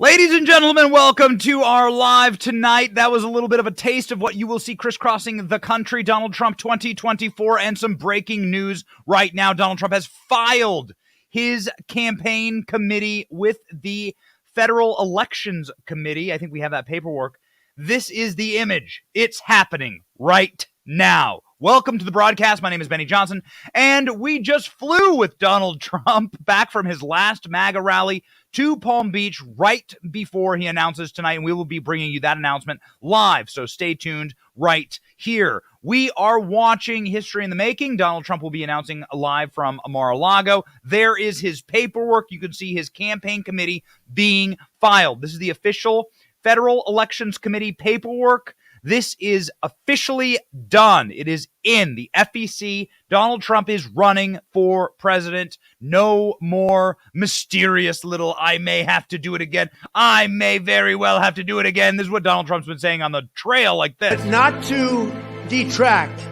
Ladies and gentlemen, welcome to our live tonight. That was a little bit of a taste of what you will see crisscrossing the country. Donald Trump 2024 and some breaking news right now. Donald Trump has filed his campaign committee with the Federal Elections Committee. I think we have that paperwork. This is the image. It's happening right now. Welcome to the broadcast. My name is Benny Johnson, and we just flew with Donald Trump back from his last MAGA rally to Palm Beach right before he announces tonight, and we will be bringing you that announcement live, so stay tuned right here. We are watching history in the making. Donald Trump will be announcing live from Mar-a-Lago. There is his paperwork. You can see his campaign committee being filed. This is the official Federal Elections Committee paperwork. This is officially done. It is in the FEC. Donald Trump is running for president. No more mysterious little, I may have to do it again. I may very well have to do it again. This is what Donald Trump's been saying on the trail like this. But not to detract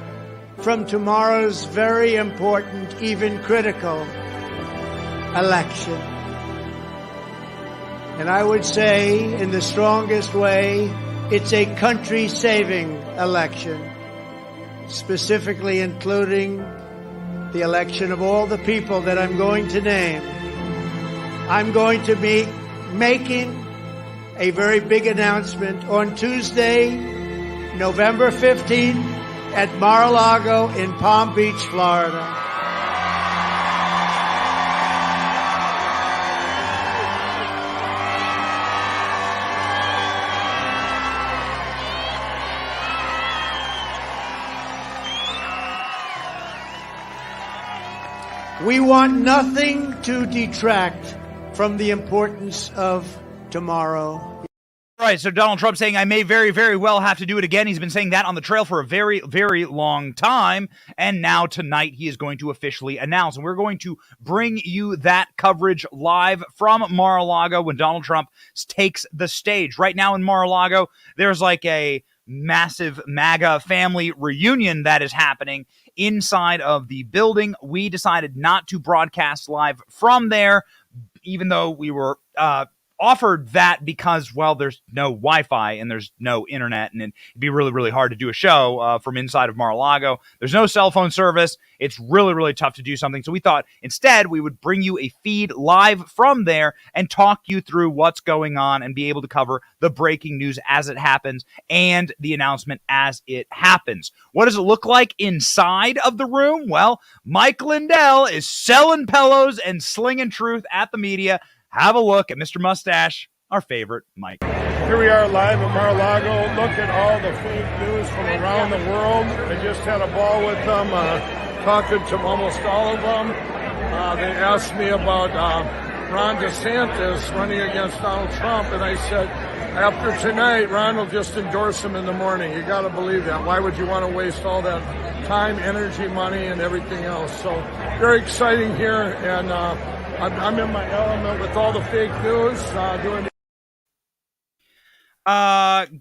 from tomorrow's very important, even critical election. And I would say, in the strongest way, it's a country-saving election, specifically including the election of all the people that I'm going to name. I'm going to be making a very big announcement on Tuesday, November 15th at Mar-a-Lago in Palm Beach, Florida. We want nothing to detract from the importance of tomorrow. Right, so Donald Trump saying, I may very, very well have to do it again. He's been saying that on the trail for a very, very long time. And now tonight he is going to officially announce. And we're going to bring you that coverage live from Mar-a-Lago when Donald Trump takes the stage. Right now in Mar-a-Lago, there's like a massive MAGA family reunion that is happening inside of the building. We decided not to broadcast live from there, even though we were offered that because, well, there's no Wi-Fi and there's no internet, and it'd be really, really hard to do a show from inside of Mar-a-Lago. There's no cell phone service. It's really, really tough to do something. So we thought instead we would bring you a feed live from there and talk you through what's going on and be able to cover the breaking news as it happens and the announcement as it happens. What does it look like inside of the room? Well, Mike Lindell is selling pillows and slinging truth at the media. Have a look at Mr. Mustache, our favorite Mike. Here we are live at Mar-a-Lago. Look at all the fake news from around the world. I just had a ball with them, talking to almost all of them. They asked me about Ron DeSantis running against Donald Trump, and I said, after tonight, Ron will just endorse him in the morning. You got to believe that. Why would you want to waste all that time, energy, money, and everything else? So very exciting here, and I'm in my element with all the fake news, doing the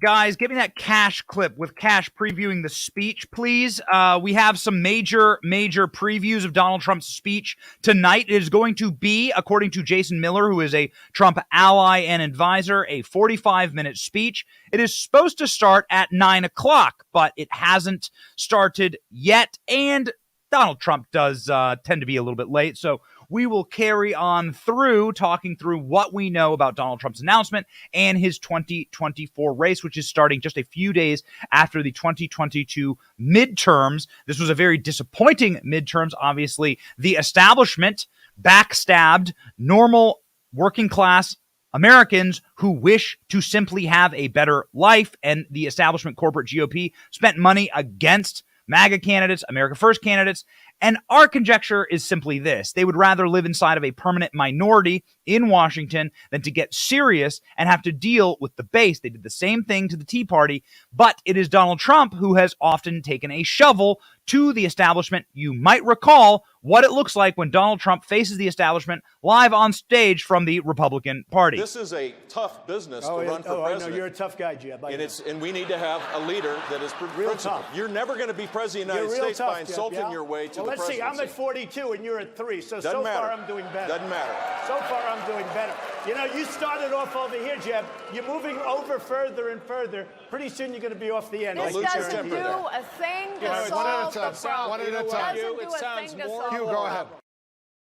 guys, give me that Cash clip with Cash previewing the speech, please. We have some major previews of Donald Trump's speech tonight. It is going to be, according to Jason Miller, who is a Trump ally and advisor, a 45-minute speech. It is supposed to start at 9 o'clock, but it hasn't started yet, and Donald Trump does tend to be a little bit late, so we will carry on through talking through what we know about Donald Trump's announcement and his 2024 race, which is starting just a few days after the 2022 midterms. This was a very disappointing midterms. Obviously, the establishment backstabbed normal working class Americans who wish to simply have a better life, and the establishment corporate GOP spent money against MAGA candidates, America First candidates, and our conjecture is simply this. They would rather live inside of a permanent minority in Washington than to get serious and have to deal with the base. They did the same thing to the Tea Party, but it is Donald Trump who has often taken a shovel to the establishment. You might recall what it looks like when Donald Trump faces the establishment live on stage from the Republican Party. This is a tough business to run for president. I know. You're a tough guy, Jeb. And we need to have a leader that is real tough. You're never going to be president of the United States by insulting your way to the presidency. Let's see. I'm at 42 and you're at 3, so Doesn't matter. far I'm doing better. Doesn't matter. So far I'm I'm doing better. You know, you started off over here, Jeb. You're moving over further and further. Pretty soon you're going to be off the end. This doesn't do a thing to solve the problem. One at a time. Doesn't do a thing to solve the Hugh, go ahead. problem.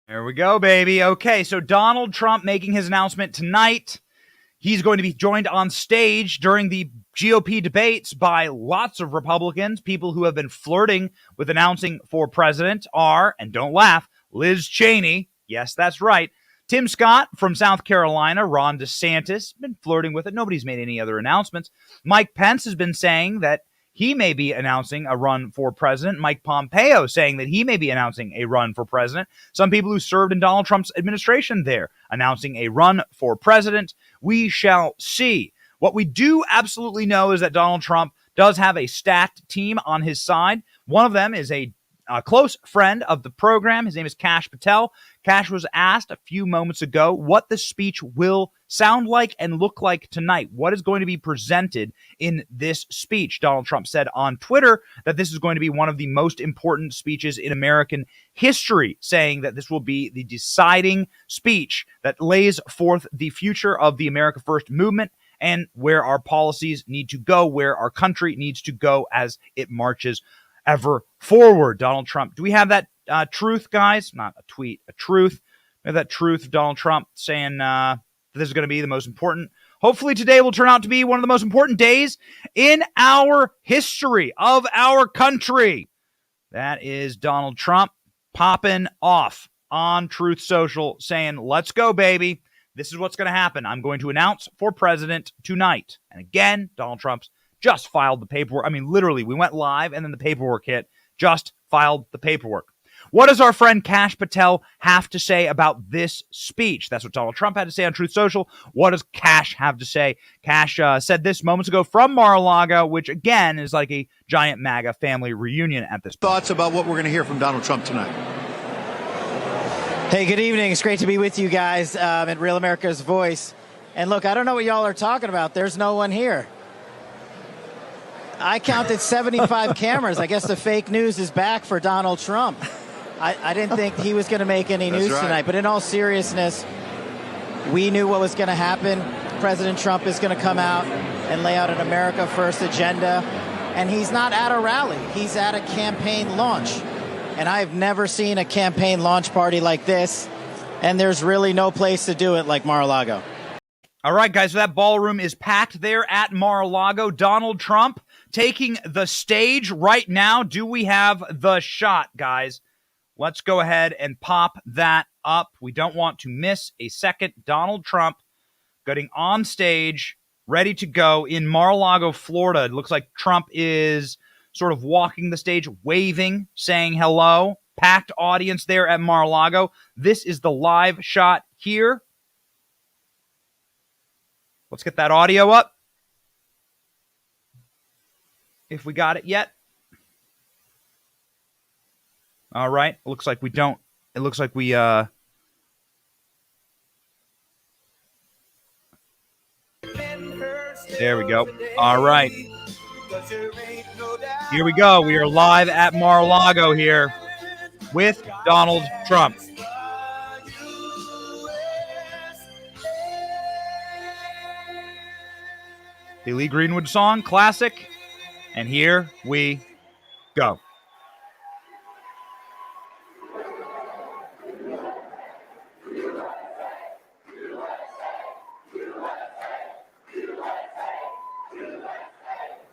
There we go, baby. Okay, so Donald Trump making his announcement tonight. He's going to be joined on stage during the GOP debates by lots of Republicans. People who have been flirting with announcing for president are, and don't laugh, Liz Cheney. Yes, that's right. Tim Scott from South Carolina, Ron DeSantis, been flirting with it. Nobody's made any other announcements. Mike Pence has been saying that he may be announcing a run for president. Mike Pompeo saying that he may be announcing a run for president. Some people who served in Donald Trump's administration there announcing a run for president. We shall see. What we do absolutely know is that Donald Trump does have a stacked team on his side. One of them is a close friend of the program. His name is Kash Patel. Kash was asked a few moments ago what the speech will sound like and look like tonight. What is going to be presented in this speech? Donald Trump said on Twitter that this is going to be one of the most important speeches in American history, saying that this will be the deciding speech that lays forth the future of the America First movement and where our policies need to go, where our country needs to go as it marches ever forward. Donald Trump. Do we have that truth, guys? Not a tweet, a truth. We have that truth of Donald Trump saying that this is going to be the most important. Hopefully today will turn out to be one of the most important days in our history of our country. That is Donald Trump popping off on Truth Social saying, let's go, baby. This is what's going to happen. I'm going to announce for president tonight. And again, Donald Trump's just filed the paperwork. I mean, literally, we went live and then the paperwork hit. Just filed the paperwork. What does our friend Kash Patel have to say about this speech? That's what Donald Trump had to say on Truth Social. What does Kash have to say? Kash said this moments ago from Mar-a-Lago, which again is like a giant MAGA family reunion at this point. Thoughts about what we're going to hear from Donald Trump tonight? Hey, good evening. It's great to be with you guys at Real America's Voice. And look, I don't know what y'all are talking about. There's no one here. I counted 75 cameras. I guess the fake news is back for Donald Trump. I didn't think he was going to make any news tonight. But in all seriousness, we knew what was going to happen. President Trump is going to come out and lay out an America First agenda. And he's not at a rally. He's at a campaign launch. And I've never seen a campaign launch party like this. And there's really no place to do it like Mar-a-Lago. All right, guys, so that ballroom is packed there at Mar-a-Lago. Donald Trump taking the stage right now. Do we have the shot, guys? Let's go ahead and pop that up. We don't want to miss a second. Donald Trump getting on stage, ready to go in Mar-a-Lago, Florida. It looks like Trump is sort of walking the stage, waving, saying hello. Packed audience there at Mar-a-Lago. This is the live shot here. Let's get that audio up. If we got it yet. All right. Looks like we don't. It looks like we there we go. All right. Here we go. We are live at Mar-a-Lago here with Donald Trump. The Lee Greenwood song, classic. And here we go.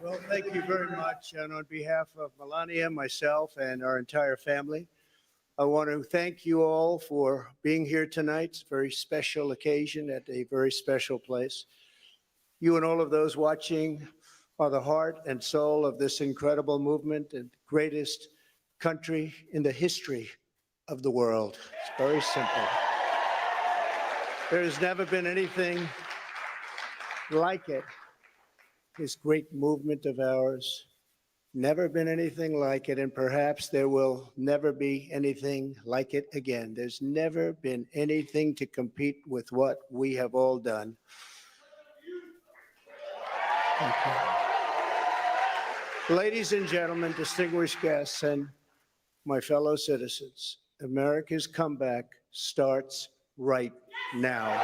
Well, thank you very much. And on behalf of Melania, myself, and our entire family, I want to thank you all for being here tonight. It's a very special occasion at a very special place. You and all of those watching are the heart and soul of this incredible movement and greatest country in the history of the world. It's very simple. There has never been anything like it. This great movement of ours, never been anything like it, and perhaps there will never be anything like it again. There's never been anything to compete with what we have all done. Thank you. Ladies and gentlemen, distinguished guests, and my fellow citizens, America's comeback starts right now.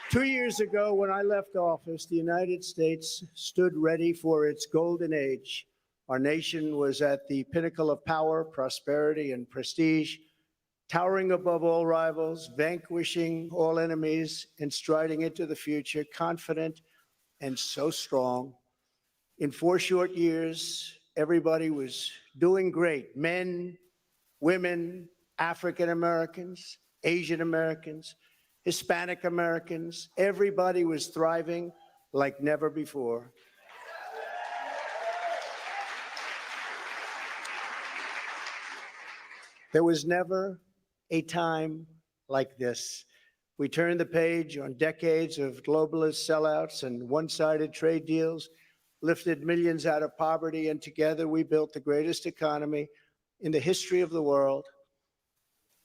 Two years ago, when I left office, the United States stood ready for its golden age. Our nation was at the pinnacle of power, prosperity, and prestige, towering above all rivals, vanquishing all enemies, and striding into the future, confident and so strong. In 4 short years, everybody was doing great. Men, women, African Americans, Asian Americans, Hispanic Americans, everybody was thriving like never before. There was never a time like this. We turned the page on decades of globalist sellouts and one-sided trade deals, lifted millions out of poverty, and together we built the greatest economy in the history of the world.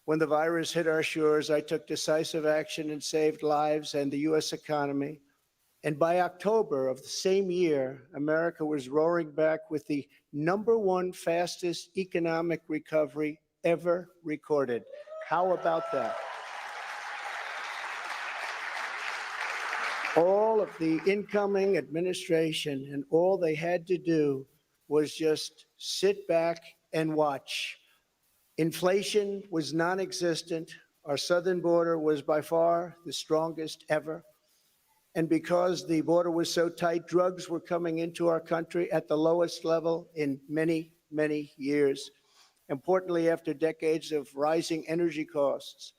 When the virus hit our shores, I took decisive action and saved lives and the U.S. economy. And by October of the same year, America was roaring back with the #1 fastest economic recovery ever recorded. How about that? All of the incoming administration and all they had to do was just sit back and watch. Inflation was non-existent. Our southern border was by far the strongest ever. And because the border was so tight, drugs were coming into our country at the lowest level in many, many years. Importantly, after decades of rising energy costs,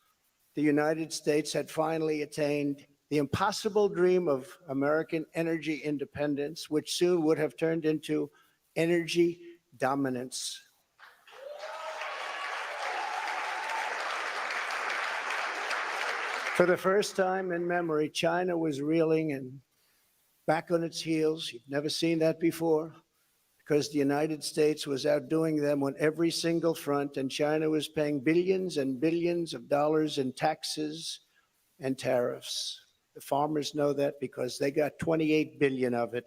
the United States had finally attained the impossible dream of American energy independence, which soon would have turned into energy dominance. For the first time in memory, China was reeling and back on its heels. You've never seen that before, because the United States was outdoing them on every single front, and China was paying billions and billions of dollars in taxes and tariffs. The farmers know that because they got 28 billion of it.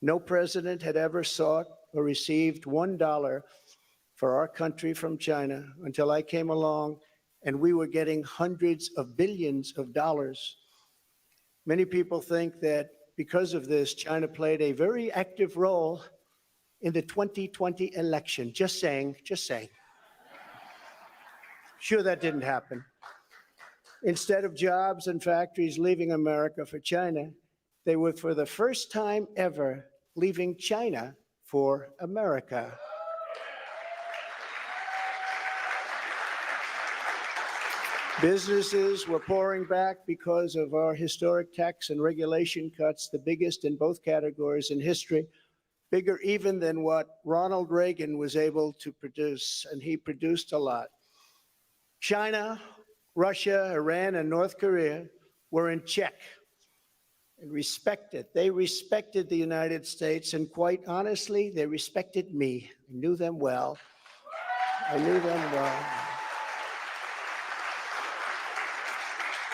No president had ever sought or received $1 for our country from China until I came along, and we were getting hundreds of billions of dollars. Many people think that because of this, China played a very active role in the 2020 election. Just saying, just saying. Sure, that didn't happen. Instead of jobs and factories leaving America for China, they were for the first time ever leaving China for America. Businesses were pouring back because of our historic tax and regulation cuts, the biggest in both categories in history, bigger even than what Ronald Reagan was able to produce, and he produced a lot. China, Russia, Iran, and North Korea were in check and respected. They respected the United States, and quite honestly, they respected me. I knew them well. I knew them well.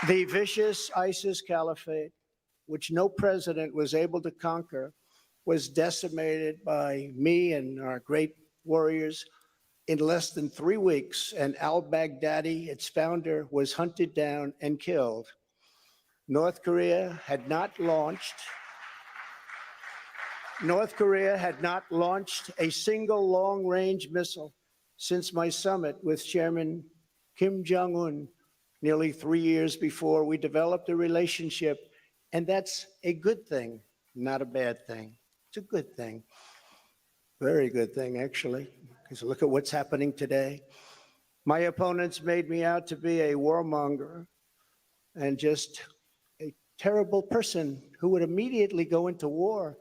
The vicious ISIS caliphate, which no president was able to conquer, was decimated by me and our great warriors in less than 3 weeks, and al-Baghdadi, its founder, was hunted down and killed. North Korea had not launched a single long-range missile since my summit with Chairman Kim Jong-un nearly 3 years before. We developed a relationship, and that's a good thing, not a bad thing. It's a good thing. Very good thing, actually, because look at what's happening today. My opponents made me out to be a warmonger and just a terrible person who would immediately go into war.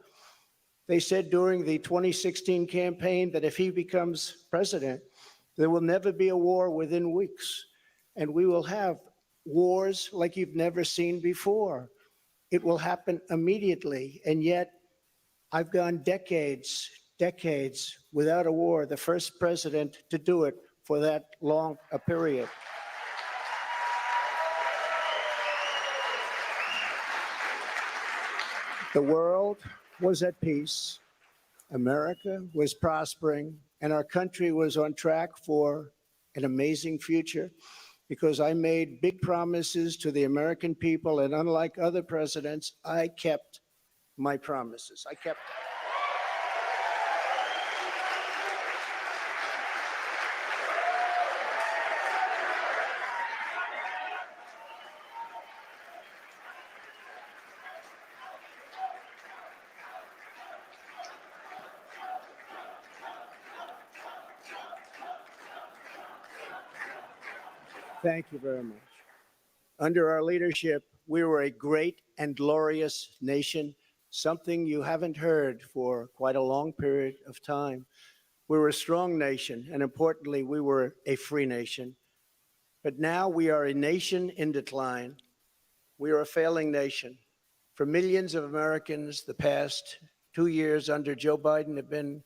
They said during the 2016 campaign that if he becomes president, there will never be a war within weeks, and we will have wars like you've never seen before. It will happen immediately, and yet I've gone decades without a war, the first president to do it for that long a period. The world was at peace. America was prospering and our country was on track for an amazing future because I made big promises to the American people. And unlike other presidents, I kept my promises. I kept them. Thank you very much. Under our leadership, we were a great and glorious nation, something you haven't heard for quite a long period of time. We were a strong nation, and importantly, we were a free nation. But now we are a nation in decline. We are a failing nation. For millions of Americans, the past 2 years under Joe Biden have been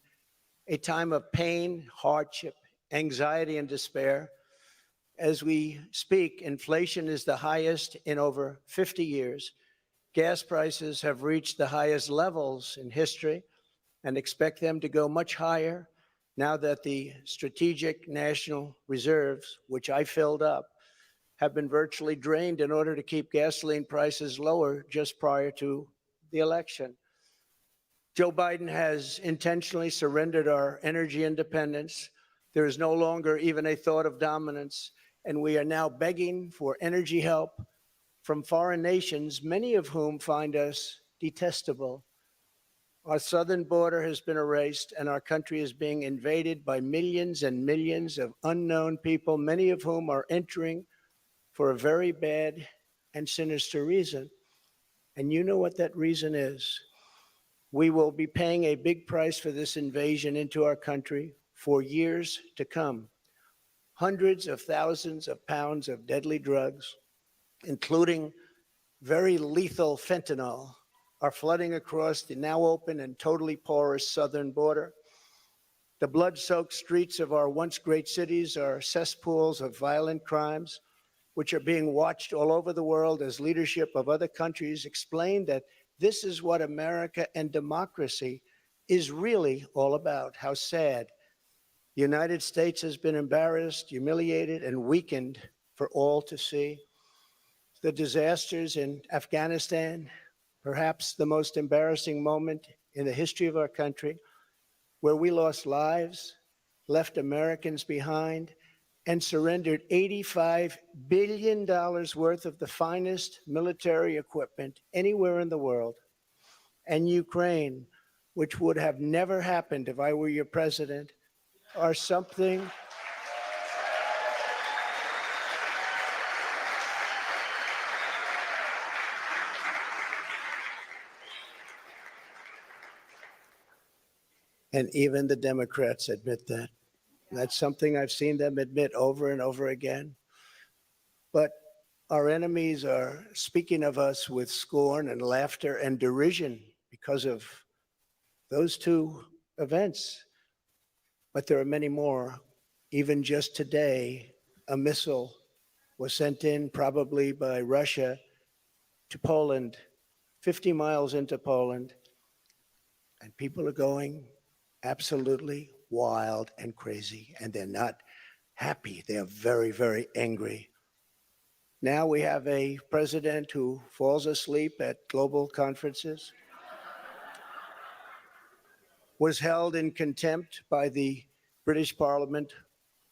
a time of pain, hardship, anxiety, and despair. As we speak, inflation is the highest in over 50 years. Gas prices have reached the highest levels in history and expect them to go much higher now that the strategic national reserves, which I filled up, have been virtually drained in order to keep gasoline prices lower just prior to the election. Joe Biden has intentionally surrendered our energy independence. There is no longer even a thought of dominance, and we are now begging for energy help from foreign nations, many of whom find us detestable. Our southern border has been erased, and our country is being invaded by millions and millions of unknown people, many of whom are entering for a very bad and sinister reason. And you know what that reason is. We will be paying a big price for this invasion into our country for years to come. Hundreds of thousands of pounds of deadly drugs, including very lethal fentanyl, are flooding across the now open and totally porous southern border. The blood-soaked streets of our once great cities are cesspools of violent crimes, which are being watched all over the world as leadership of other countries explain that this is what America and democracy is really all about. How sad. The United States has been embarrassed, humiliated, and weakened for all to see. The disasters in Afghanistan, perhaps the most embarrassing moment in the history of our country, where we lost lives, left Americans behind, and surrendered $85 billion worth of the finest military equipment anywhere in the world. And Ukraine, which would have never happened if I were your president, are something and even the Democrats admit that. That's something I've seen them admit over and over again. But our enemies are speaking of us with scorn and laughter and derision because of those two events. But there are many more. Even just today, a missile was sent in, probably by Russia, to Poland, 50 miles into Poland. And people are going absolutely wild and crazy, and they're not happy. They're very, very angry. Now we have a president who falls asleep at global conferences, was held in contempt by the British Parliament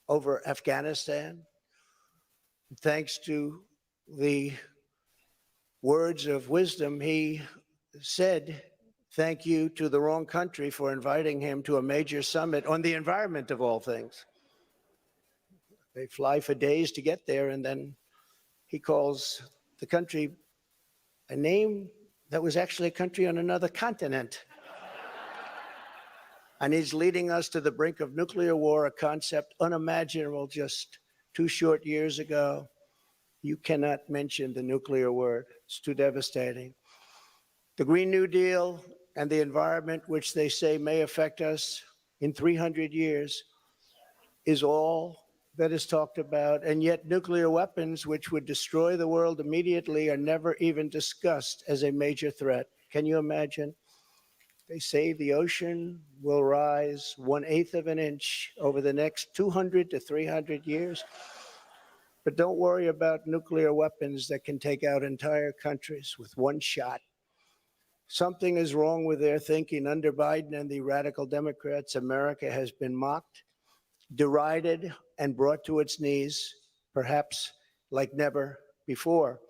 over Afghanistan. Thanks to the words of wisdom, he said thank you to the wrong country for inviting him to a major summit on the environment, of all things. They fly for days to get there, and then he calls the country a name that was actually a country on another continent. And he's leading us to the brink of nuclear war, a concept unimaginable just 2 short years ago. You cannot mention the nuclear word. It's too devastating. The Green New Deal and the environment, which they say may affect us in 300 years, is all that is talked about. And yet nuclear weapons, which would destroy the world immediately, are never even discussed as a major threat. Can you imagine? They say the ocean will rise 1/8 of an inch over the next 200 to 300 years. But don't worry about nuclear weapons that can take out entire countries with one shot. Something is wrong with their thinking. Under Biden and the radical Democrats, America has been mocked, derided, and brought to its knees, perhaps like never before.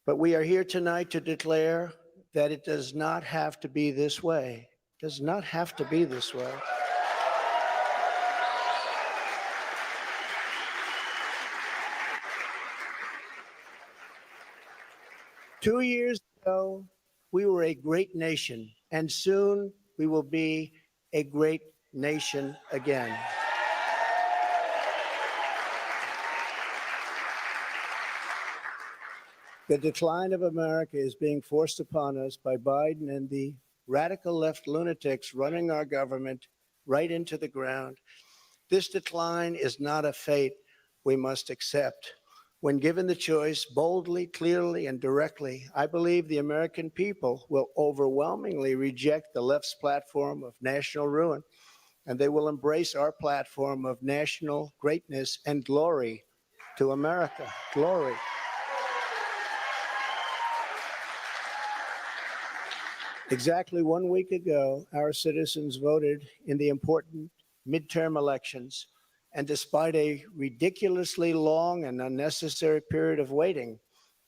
But we are here tonight to declare that it does not have to be this way. It does not have to be this way. 2 years ago, we were a great nation, and soon we will be a great nation again. The decline of America is being forced upon us by Biden and the radical left lunatics running our government right into the ground. This decline is not a fate we must accept. When given the choice, boldly, clearly, and directly, I believe the American people will overwhelmingly reject the left's platform of national ruin, and they will embrace our platform of national greatness and glory to America. Glory. Exactly 1 week ago, our citizens voted in the important midterm elections. And despite a ridiculously long and unnecessary period of waiting,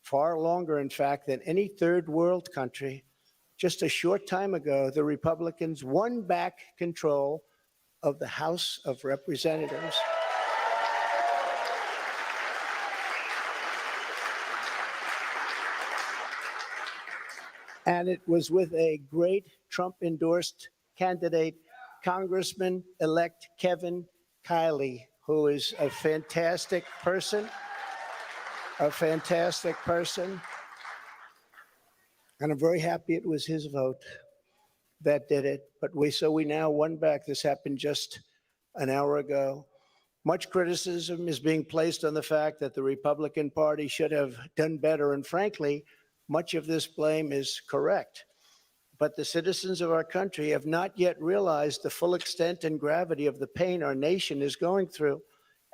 far longer, in fact, than any third world country, just a short time ago, the Republicans won back control of the House of Representatives. And it was with a great Trump-endorsed candidate, Congressman-elect Kevin Kiley, who is a fantastic person, And I'm very happy it was his vote that did it. But we now won back. This happened just an hour ago. Much criticism is being placed on the fact that the Republican Party should have done better. And frankly, much of this blame is correct. But the citizens of our country have not yet realized the full extent and gravity of the pain our nation is going through.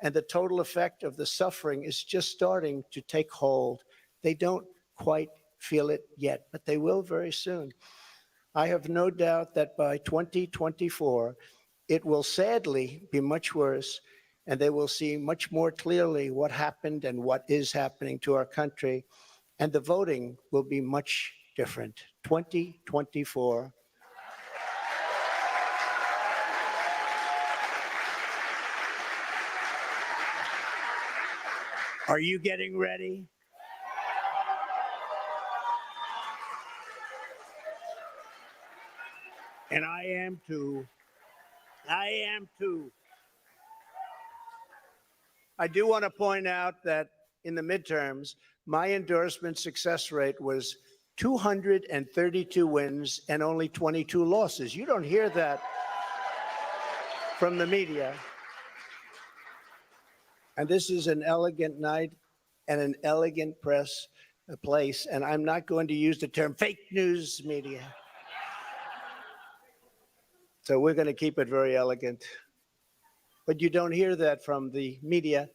And the total effect of the suffering is just starting to take hold. They don't quite feel it yet, but they will very soon. I have no doubt that by 2024, it will sadly be much worse, and they will see much more clearly what happened and what is happening to our country. And the voting will be much different. 2024. Are you getting ready? And I am too. I do want to point out that in the midterms, my endorsement success rate was 232 wins and only 22 losses. You don't hear that from the media. And this is an elegant night and an elegant place, and I'm not going to use the term fake news media. So we're going to keep it very elegant. But you don't hear that from the media.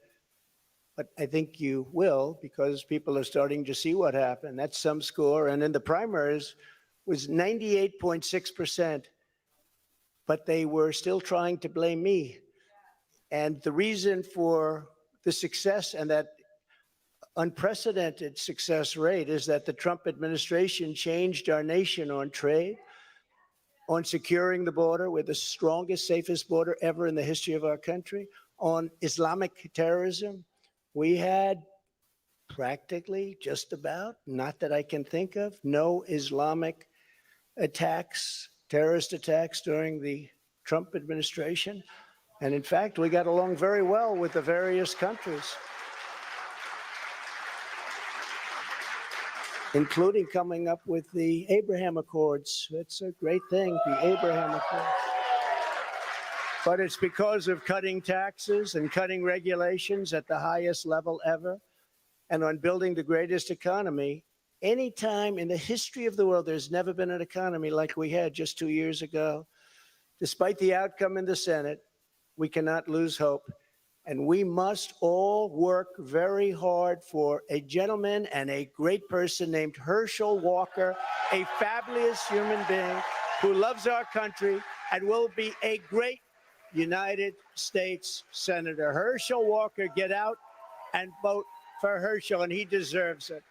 But I think you will, because people are starting to see what happened. That's some score. And in the primaries was 98.6%. But they were still trying to blame me. And the reason for the success and that unprecedented success rate is that the Trump administration changed our nation on trade, on securing the border. We're the strongest, safest border ever in the history of our country. On Islamic terrorism, we had practically, just about, not that I can think of, no Islamic attacks, terrorist attacks during the Trump administration. And in fact, we got along very well with the various countries, including coming up with the Abraham Accords. It's a great thing, the Abraham Accords. But it's because of cutting taxes and cutting regulations at the highest level ever, and on building the greatest economy Any time in the history of the world, there's never been an economy like we had just 2 years ago. Despite the outcome in the Senate, we cannot lose hope. And we must all work very hard for a gentleman and a great person named Herschel Walker, a fabulous human being who loves our country and will be a great United States Senator. Herschel Walker, get out and vote for Herschel, and he deserves it.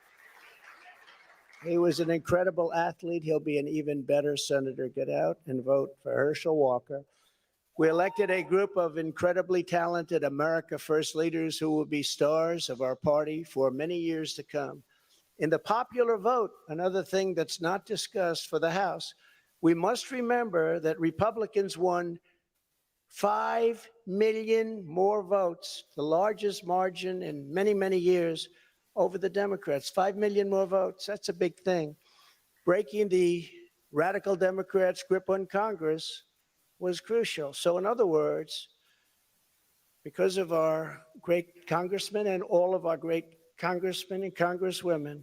He was an incredible athlete. He'll be an even better senator. Get out and vote for Herschel Walker. We elected a group of incredibly talented America First leaders who will be stars of our party for many years to come. In the popular vote, another thing that's not discussed for the House, we must remember that Republicans won 5 million more votes, the largest margin in many, many years, over the Democrats. 5 million more votes. That's a big thing. Breaking the radical Democrats' grip on Congress was crucial. So in other words, because of our great congressmen and all of our great congressmen and congresswomen,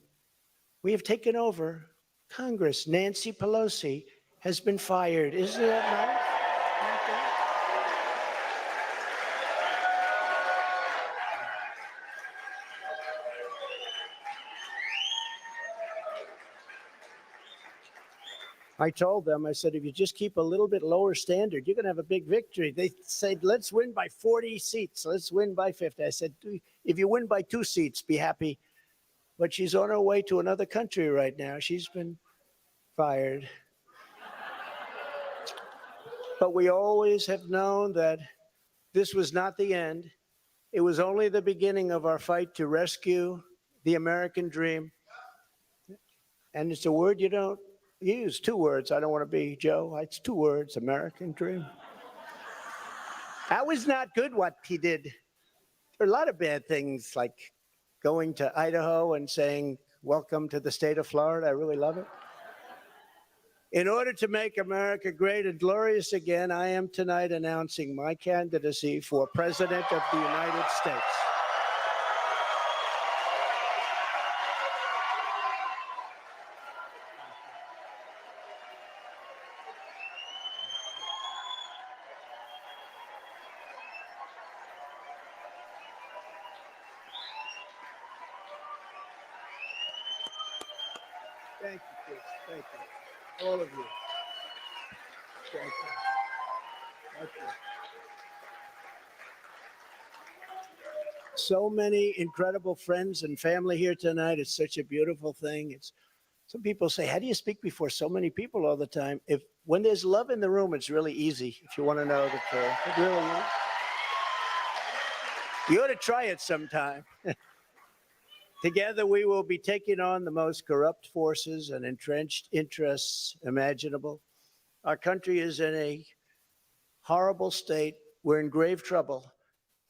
we have taken over Congress. Nancy Pelosi has been fired. Isn't that nice? I told them, I said, if you just keep a little bit lower standard, you're going to have a big victory. They said, let's win by 40 seats. Let's win by 50. I said, if you win by 2 seats, be happy. But she's on her way to another country right now. She's been fired. But we always have known that this was not the end. It was only the beginning of our fight to rescue the American dream. And it's a word you don't use, 2 words. I don't want to be Joe. It's 2 words, American dream. That was not good what he did. There are a lot of bad things, like going to Idaho and saying, welcome to the state of Florida. I really love it. In order to make America great and glorious again, I am tonight announcing my candidacy for President of the United States. Thank you, kids. Thank you. All of you. Thank you. Thank you. So many incredible friends and family here tonight. It's such a beautiful thing. Some people say, how do you speak before so many people all the time? When there's love in the room, it's really easy, if you want to know the truth. It really is. You ought to try it sometime. Together, we will be taking on the most corrupt forces and entrenched interests imaginable. Our country is in a horrible state. We're in grave trouble.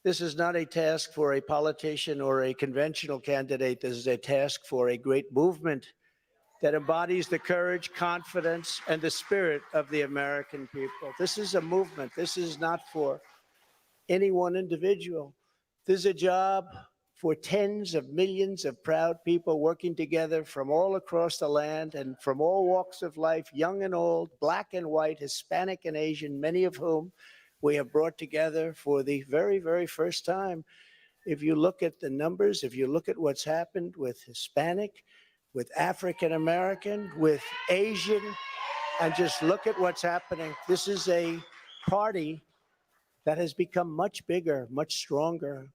This is not a task for a politician or a conventional candidate. This is a task for a great movement that embodies the courage, confidence, and the spirit of the American people. This is a movement. This is not for any one individual. This is a job for tens of millions of proud people working together from all across the land and from all walks of life, young and old, black and white, Hispanic and Asian, many of whom we have brought together for the very, very first time. If you look at the numbers, if you look at what's happened with Hispanic, with African American, with Asian, and just look at what's happening, this is a party that has become much bigger, much stronger,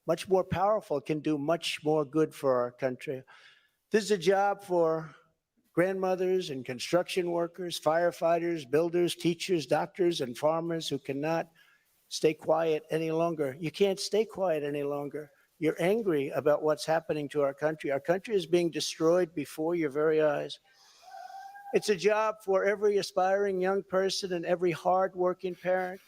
much more powerful, can do much more good for our country. This is a job for grandmothers and construction workers, firefighters, builders, teachers, doctors, and farmers who cannot stay quiet any longer. You can't stay quiet any longer. You're angry about what's happening to our country. Our country is being destroyed before your very eyes. It's a job for every aspiring young person and every hardworking parent,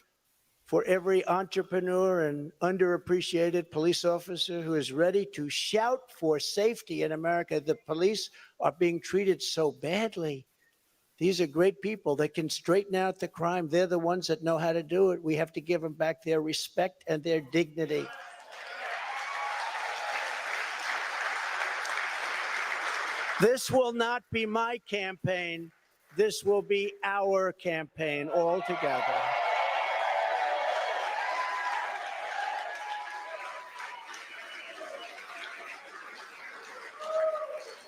for every entrepreneur and underappreciated police officer who is ready to shout for safety in America. The police are being treated so badly. These are great people that can straighten out the crime. They're the ones that know how to do it. We have to give them back their respect and their dignity. This will not be my campaign. This will be our campaign all together.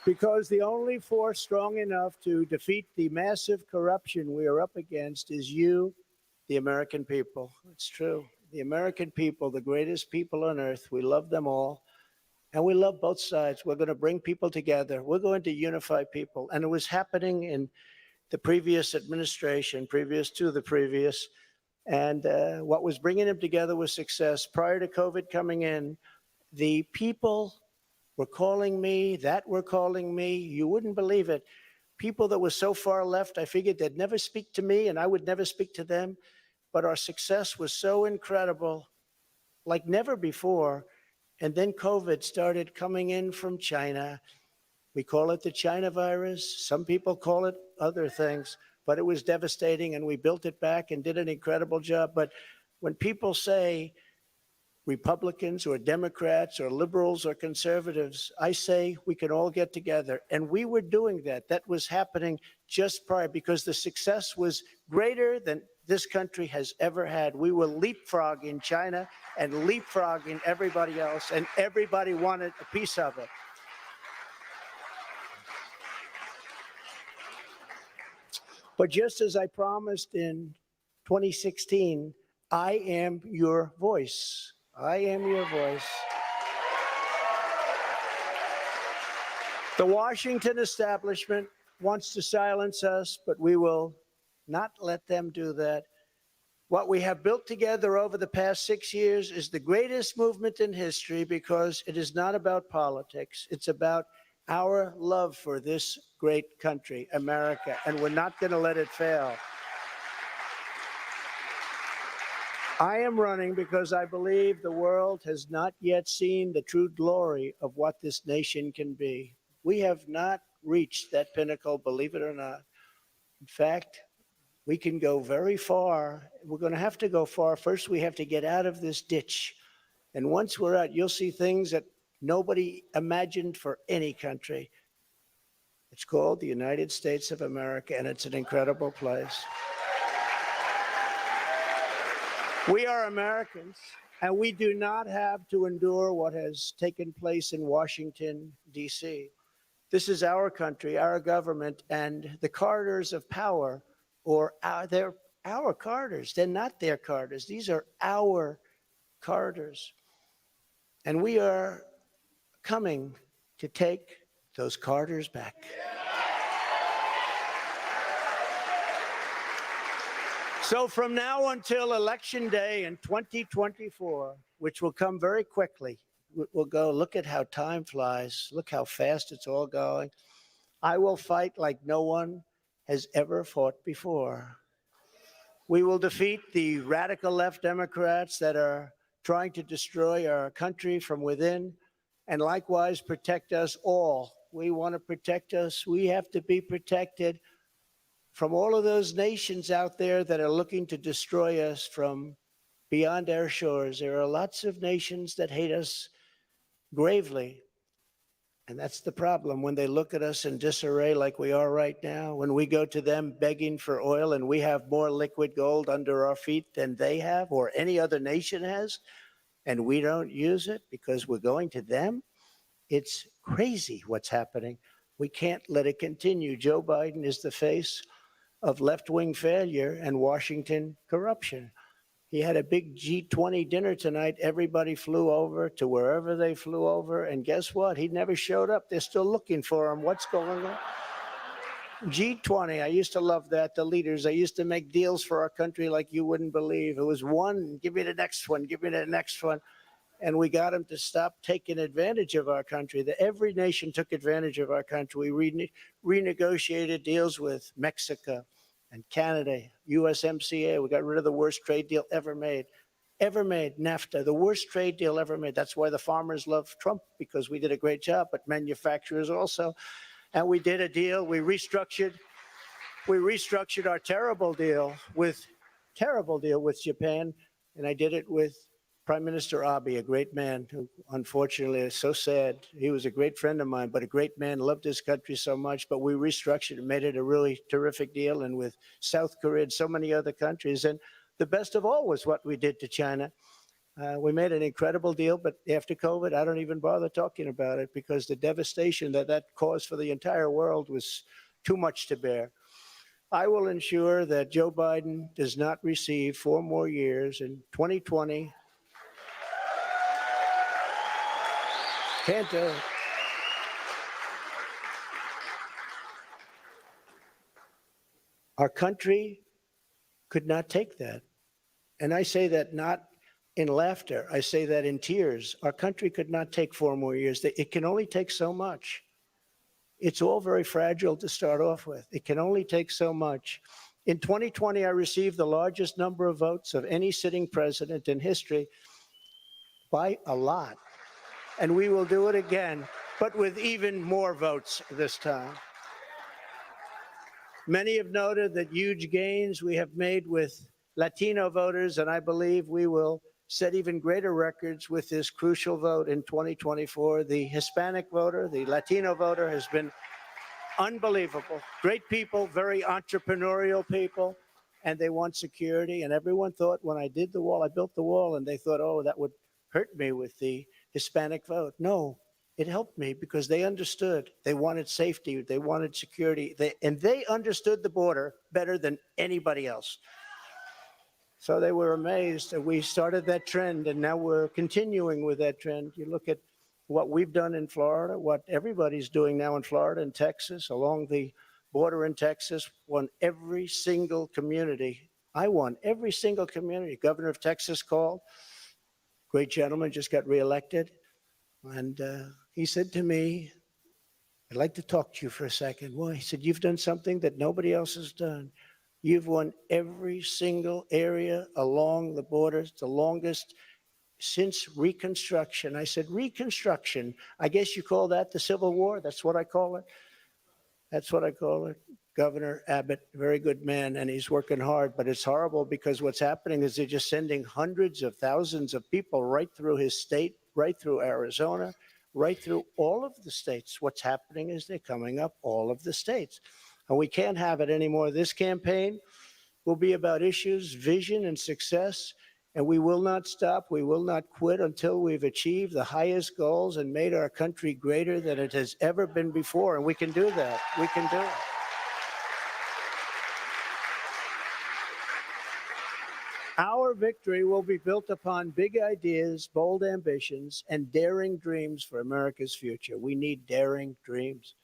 Because the only force strong enough to defeat the massive corruption we are up against is you, the American people. It's true. The American people, the greatest people on earth, we love them all. And we love both sides. We're going to bring people together. We're going to unify people. And it was happening in the previous administration, previous to the previous. And what was bringing them together was success. Prior to COVID coming in, the people were calling me, that were calling me. You wouldn't believe it. People that were so far left, I figured they'd never speak to me and I would never speak to them. But our success was so incredible, like never before. And then COVID started coming in from China. We call it the China virus. Some people call it other things, but it was devastating and we built it back and did an incredible job. But when people say Republicans or Democrats or liberals or conservatives, I say we can all get together. And we were doing that. That was happening just prior because the success was greater than this country has ever had. We were leapfrogging China and leapfrogging everybody else, and everybody wanted a piece of it. But just as I promised in 2016, I am your voice. I am your voice. The Washington establishment wants to silence us, but we will not let them do that. What we have built together over the past 6 years is the greatest movement in history because it is not about politics. It's about our love for this great country, America, and we're not going to let it fail. I am running because I believe the world has not yet seen the true glory of what this nation can be. We have not reached that pinnacle, believe it or not. In fact, we can go very far. We're going to have to go far. First, we have to get out of this ditch. And once we're out, you'll see things that nobody imagined for any country. It's called the United States of America, and it's an incredible place. We are Americans, and we do not have to endure what has taken place in Washington, D.C. This is our country, our government, and the corridors of power, they're our corridors. They're not their corridors. These are our corridors. And we are coming to take those corridors back. So from now until Election Day in 2024, which will come very quickly, we'll go, look at how time flies. Look how fast it's all going. I will fight like no one has ever fought before. We will defeat the radical left Democrats that are trying to destroy our country from within, and likewise protect us all. We want to protect us. We have to be protected from all of those nations out there that are looking to destroy us from beyond our shores. There are lots of nations that hate us gravely. And that's the problem when they look at us in disarray like we are right now, when we go to them begging for oil and we have more liquid gold under our feet than they have or any other nation has, and we don't use it because we're going to them. It's crazy what's happening. We can't let it continue. Joe Biden is the face of left-wing failure and Washington corruption. He had a big G20 dinner tonight. Everybody flew over to wherever they flew over. And guess what? He never showed up. They're still looking for him. What's going on? G20, I used to love that. The leaders, they used to make deals for our country like you wouldn't believe. It was one, give me the next one, give me the next one. And we got them to stop taking advantage of our country. Every nation took advantage of our country. We renegotiated deals with Mexico and Canada, USMCA. We got rid of the worst trade deal ever made. NAFTA, the worst trade deal ever made. That's why the farmers love Trump, because we did a great job, but manufacturers also. And we did a deal, we restructured our terrible deal with Japan, and I did it with Prime Minister Abiy, a great man who unfortunately is so sad. He was a great friend of mine, but a great man, loved his country so much. But we restructured and made it a really terrific deal. And with South Korea and so many other countries. And the best of all was what we did to China. We made an incredible deal, but after COVID, I don't even bother talking about it because the devastation that that caused for the entire world was too much to bear. I will ensure that Joe Biden does not receive 4 more years in 2020. Can't do it. Our country could not take that. And I say that not in laughter. I say that in tears. Our country could not take 4 more years. It can only take so much. It's all very fragile to start off with. It can only take so much. In 2020, I received the largest number of votes of any sitting president in history by a lot. And we will do it again, but with even more votes this time. Many have noted that huge gains we have made with Latino voters, and I believe we will set even greater records with this crucial vote in 2024. The Hispanic voter, the Latino voter has been unbelievable. Great people, very entrepreneurial people, and they want security. And everyone thought when I did the wall, I built the wall, and they thought, oh, that would hurt me with the Hispanic vote. No, it helped me because they understood. They wanted safety. They wanted security. And they understood the border better than anybody else. So they were amazed that we started that trend, and now we're continuing with that trend. You look at what we've done in Florida, what everybody's doing now in Florida and Texas, along the border in Texas, won every single community. I won every single community. Governor of Texas called. Great gentleman, just got reelected. And he said to me, I'd like to talk to you for a second. Why? He said, you've done something that nobody else has done. You've won every single area along the borders, the longest since Reconstruction. I said, Reconstruction? I guess you call that the Civil War? That's what I call it? That's what I call it. Governor Abbott, very good man, and he's working hard, but it's horrible because what's happening is they're just sending hundreds of thousands of people right through his state, right through Arizona, right through all of the states. What's happening is they're coming up all of the states. And we can't have it anymore. This campaign will be about issues, vision, and success, and we will not stop. We will not quit until we've achieved the highest goals and made our country greater than it has ever been before. And we can do that. We can do it. Our victory will be built upon big ideas, bold ambitions, and daring dreams for America's future. We need daring dreams.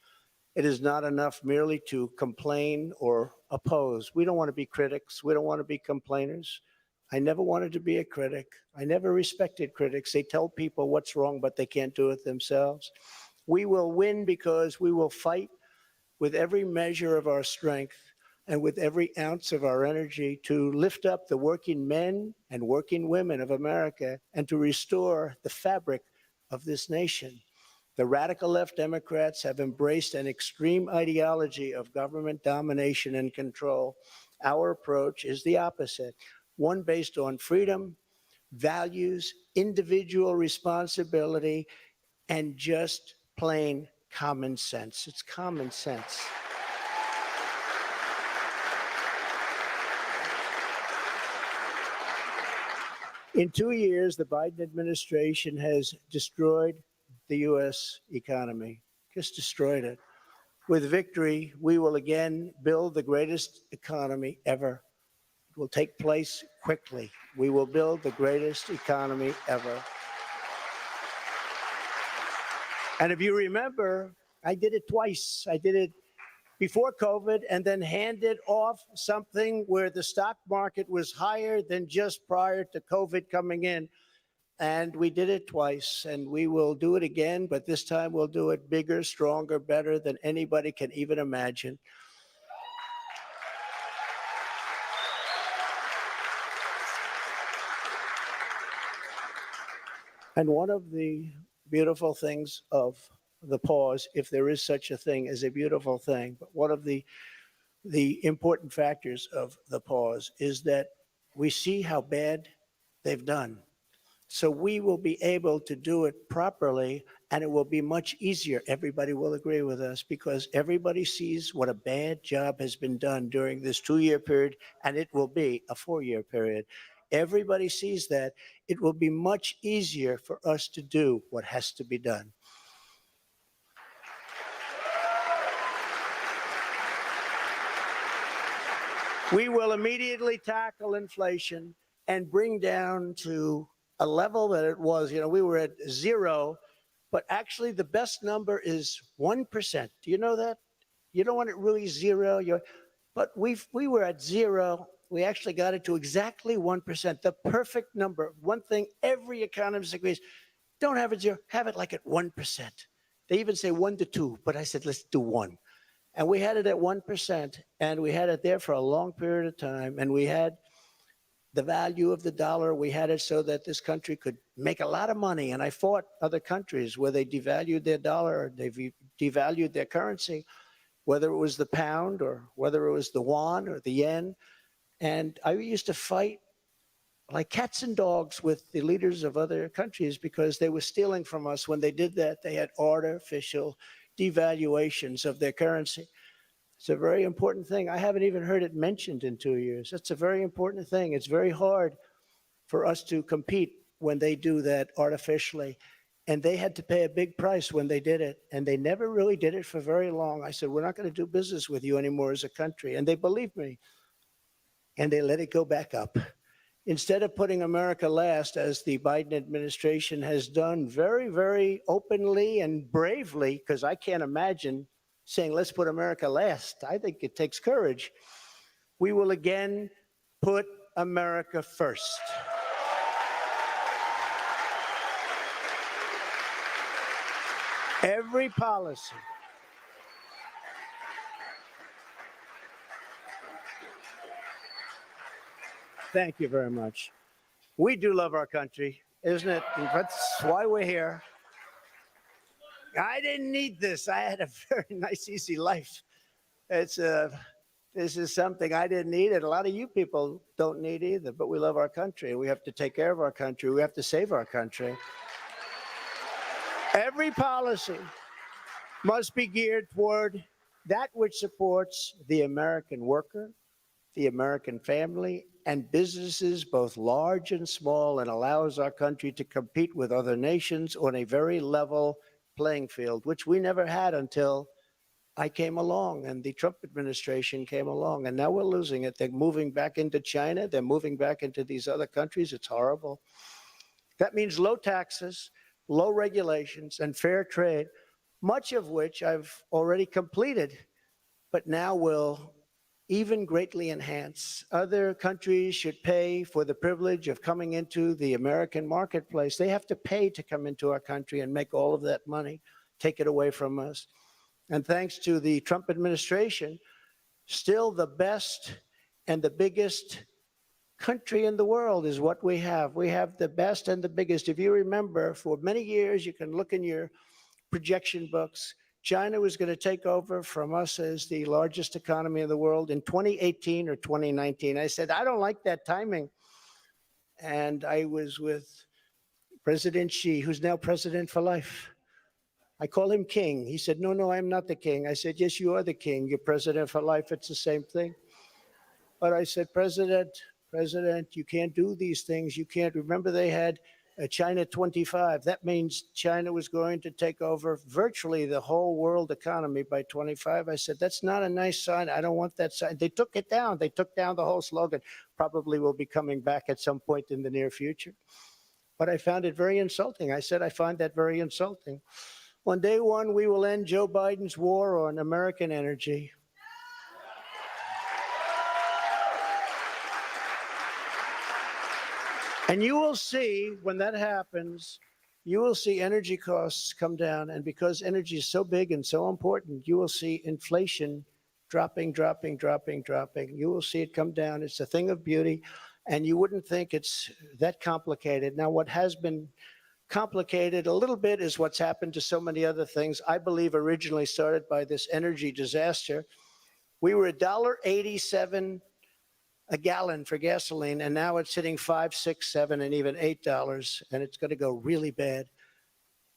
It is not enough merely to complain or oppose. We don't want to be critics. We don't want to be complainers. I never wanted to be a critic. I never respected critics. They tell people what's wrong, but they can't do it themselves. We will win because we will fight with every measure of our strength and with every ounce of our energy to lift up the working men and working women of America and to restore the fabric of this nation. The radical left Democrats have embraced an extreme ideology of government domination and control. Our approach is the opposite, one based on freedom, values, individual responsibility, and just plain common sense. It's common sense. In 2 years, the Biden administration has destroyed the U.S. economy, just destroyed it. With victory, we will again build the greatest economy ever. It will take place quickly. We will build the greatest economy ever. And if you remember, I did it twice. I did it before COVID and then handed off something where the stock market was higher than just prior to COVID coming in. And we did it twice, and we will do it again, but this time we'll do it bigger, stronger, better than anybody can even imagine. And one of the beautiful things of the pause, if there is such a thing as a beautiful thing, but one of the important factors of the pause is that we see how bad they've done. So we will be able to do it properly, and it will be much easier. Everybody will agree with us because everybody sees what a bad job has been done during this 2-year period, and it will be a 4-year period. Everybody sees that. It will be much easier for us to do what has to be done. We will immediately tackle inflation and bring down to a level that it was. We were at 0, but actually the best number is 1%. Do you know that? You don't want it really 0. But we were at 0. We actually got it to exactly 1%, the perfect number. One thing every economist agrees, don't have it 0, have it like at 1%. They even say 1 to 2, but I said, let's do 1. And we had it at 1%, and we had it there for a long period of time, and we had the value of the dollar. We had it so that this country could make a lot of money. And I fought other countries where they devalued their dollar, or they devalued their currency, whether it was the pound or whether it was the yuan or the yen. And I used to fight like cats and dogs with the leaders of other countries because they were stealing from us. When they did that, they had artificial devaluations of their currency. It's a very important thing. I haven't even heard it mentioned in 2 years. It's a very important thing. It's very hard for us to compete when they do that artificially. And they had to pay a big price when they did it. And they never really did it for very long. I said, we're not going to do business with you anymore as a country. And they believed me. And they let it go back up. Instead of putting America last, as the Biden administration has done very, very openly and bravely, because I can't imagine saying, let's put America last. I think it takes courage. We will again put America first. Every policy. Thank you very much. We do love our country, isn't it? That's why we're here. I didn't need this. I had a very nice, easy life. This is something I didn't need, and a lot of you people don't need either, but we love our country. We have to take care of our country. We have to save our country. Every policy must be geared toward that which supports the American worker, the American family, and businesses, both large and small, and allows our country to compete with other nations on a very level playing field, which we never had until I came along and the Trump administration came along. And now we're losing it. They're moving back into China. They're moving back into these other countries. It's horrible. That means low taxes, low regulations, and fair trade, much of which I've already completed, but now will even greatly enhance. Other countries should pay for the privilege of coming into the American marketplace. They have to pay to come into our country and make all of that money, take it away from us. And thanks to the Trump administration, still the best and the biggest country in the world is what we have. We have the best and the biggest. If you remember, for many years, you can look in your projection books, China was going to take over from us as the largest economy in the world in 2018 or 2019. I said, I don't like that timing. And I was with President Xi, who's now president for life. I call him king. He said, no, I'm not the king. I said, yes, you are the king. You're president for life. It's the same thing. But I said, President, you can't do these things. You can't. Remember, they had China 25. That means China was going to take over virtually the whole world economy by 25. I said, that's not a nice sign. I don't want that sign. They took it down. They took down the whole slogan. Probably will be coming back at some point in the near future. But I found it very insulting. I said, I find that very insulting. On day one, we will end Joe Biden's war on American energy. And you will see, when that happens, you will see energy costs come down. And because energy is so big and so important, you will see inflation dropping. You will see it come down. It's a thing of beauty. And you wouldn't think it's that complicated. Now, what has been complicated a little bit is what's happened to so many other things. I believe originally started by this energy disaster. We were $1.87 a gallon for gasoline, and now it's hitting $5, $6, $7, and even $8, and it's going to go really bad.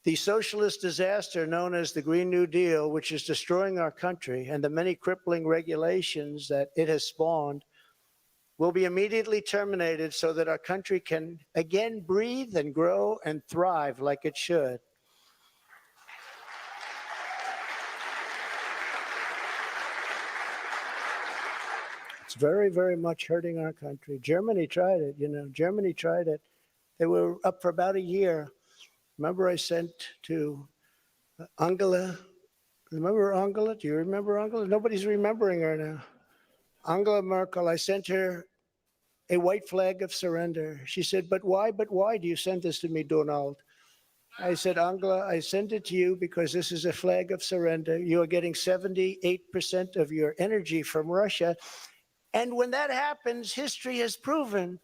The socialist disaster known as the Green New Deal, which is destroying our country, and the many crippling regulations that it has spawned, will be immediately terminated so that our country can again breathe and grow and thrive like it should. It's very, very much hurting our country. Germany tried it, Germany tried it. They were up for about a year. Remember I sent to Angela. Remember Angela? Do you remember Angela? Nobody's remembering her now. Angela Merkel, I sent her a white flag of surrender. She said, but why do you send this to me, Donald? I said, Angela, I send it to you because this is a flag of surrender. You are getting 78% of your energy from Russia. And when that happens, history has proven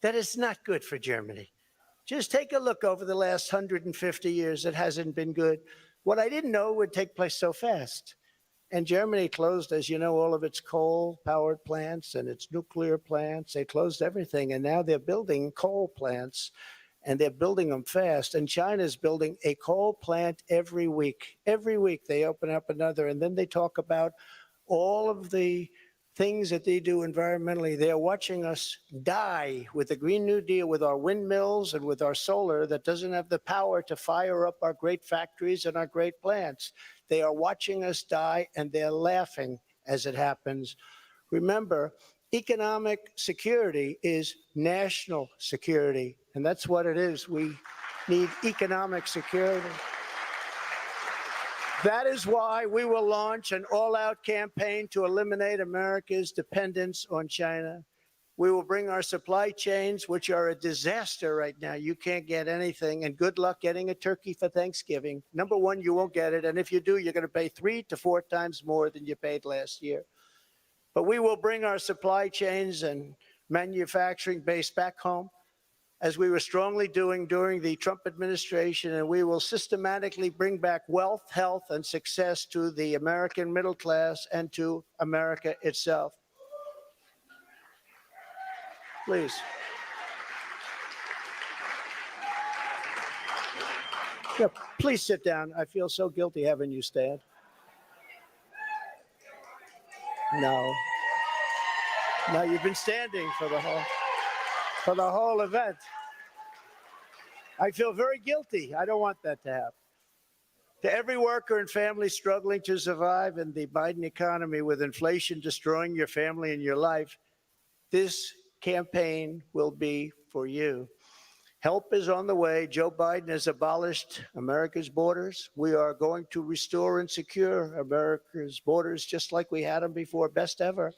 that it's not good for Germany. Just take a look over the last 150 years. It hasn't been good. What I didn't know would take place so fast. And Germany closed, as you know, all of its coal-powered plants and its nuclear plants. They closed everything, and now they're building coal plants, and they're building them fast. And China's building a coal plant every week. Every week they open up another, and then they talk about all of the things that they do environmentally. They are watching us die with the Green New Deal, with our windmills and with our solar that doesn't have the power to fire up our great factories and our great plants. They are watching us die, and they're laughing as it happens. Remember, economic security is national security, and that's what it is. We need economic security. That is why we will launch an all-out campaign to eliminate America's dependence on China. We will bring our supply chains, which are a disaster right now. You can't get anything, and good luck getting a turkey for Thanksgiving. Number one, you won't get it, and if you do, you're going to pay 3 to 4 times more than you paid last year. But we will bring our supply chains and manufacturing base back home, as we were strongly doing during the Trump administration, and we will systematically bring back wealth, health, and success to the American middle class and to America itself. Please. Yeah, please sit down. I feel so guilty having you stand. No, you've been standing for the whole event. I feel very guilty. I don't want that to happen. To every worker and family struggling to survive in the Biden economy with inflation destroying your family and your life, this campaign will be for you. Help is on the way. Joe Biden has abolished America's borders. We are going to restore and secure America's borders just like we had them before, best ever.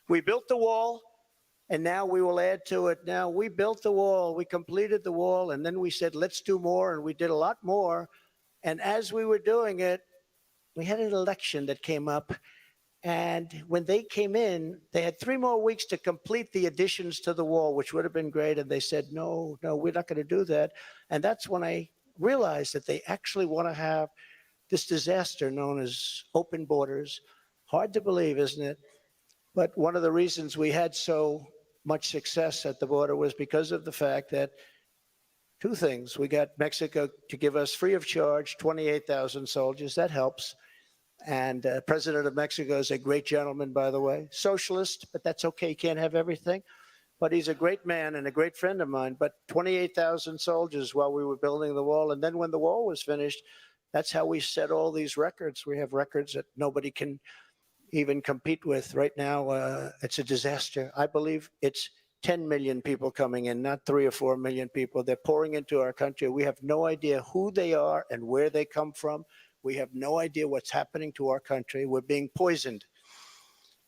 We built the wall, and now we will add to it. Now, we built the wall, we completed the wall, and then we said, let's do more, and we did a lot more. And as we were doing it, we had an election that came up. And when they came in, they had 3 more weeks to complete the additions to the wall, which would have been great. And they said, no, we're not going to do that. And that's when I realized that they actually want to have this disaster known as open borders. Hard to believe, isn't it? But one of the reasons we had so much success at the border was because of the fact that 2 things. We got Mexico to give us free of charge 28,000 soldiers. That helps. And President of Mexico is a great gentleman, by the way. Socialist, but that's okay. He can't have everything. But he's a great man and a great friend of mine. But 28,000 soldiers while we were building the wall. And then when the wall was finished, that's how we set all these records. We have records that nobody can even compete with. Right now, it's a disaster. I believe it's 10 million people coming in, not 3 or 4 million people. They're pouring into our country. We have no idea who they are and where they come from. We have no idea what's happening to our country. We're being poisoned.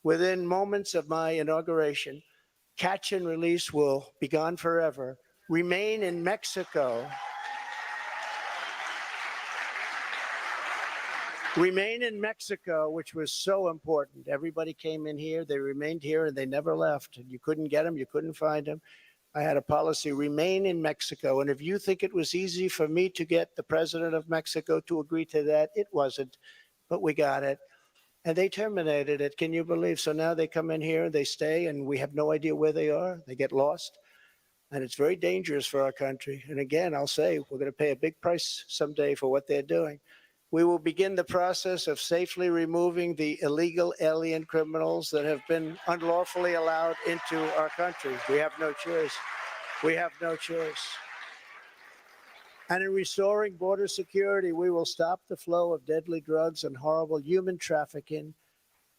Within moments of my inauguration, catch and release will be gone forever. Remain in Mexico. Remain in Mexico, which was so important. Everybody came in here, they remained here, and they never left. You couldn't get them, you couldn't find them. I had a policy, remain in Mexico. And if you think it was easy for me to get the president of Mexico to agree to that, it wasn't, but we got it. and they terminated it. Can you believe? So now they come in here, they stay, and we have no idea where they are. They get lost. And it's very dangerous for our country. And again, I'll say we're going to pay a big price someday for what they're doing. We will begin the process of safely removing the illegal alien criminals that have been unlawfully allowed into our country. We have no choice. We have no choice. And in restoring border security, we will stop the flow of deadly drugs and horrible human trafficking,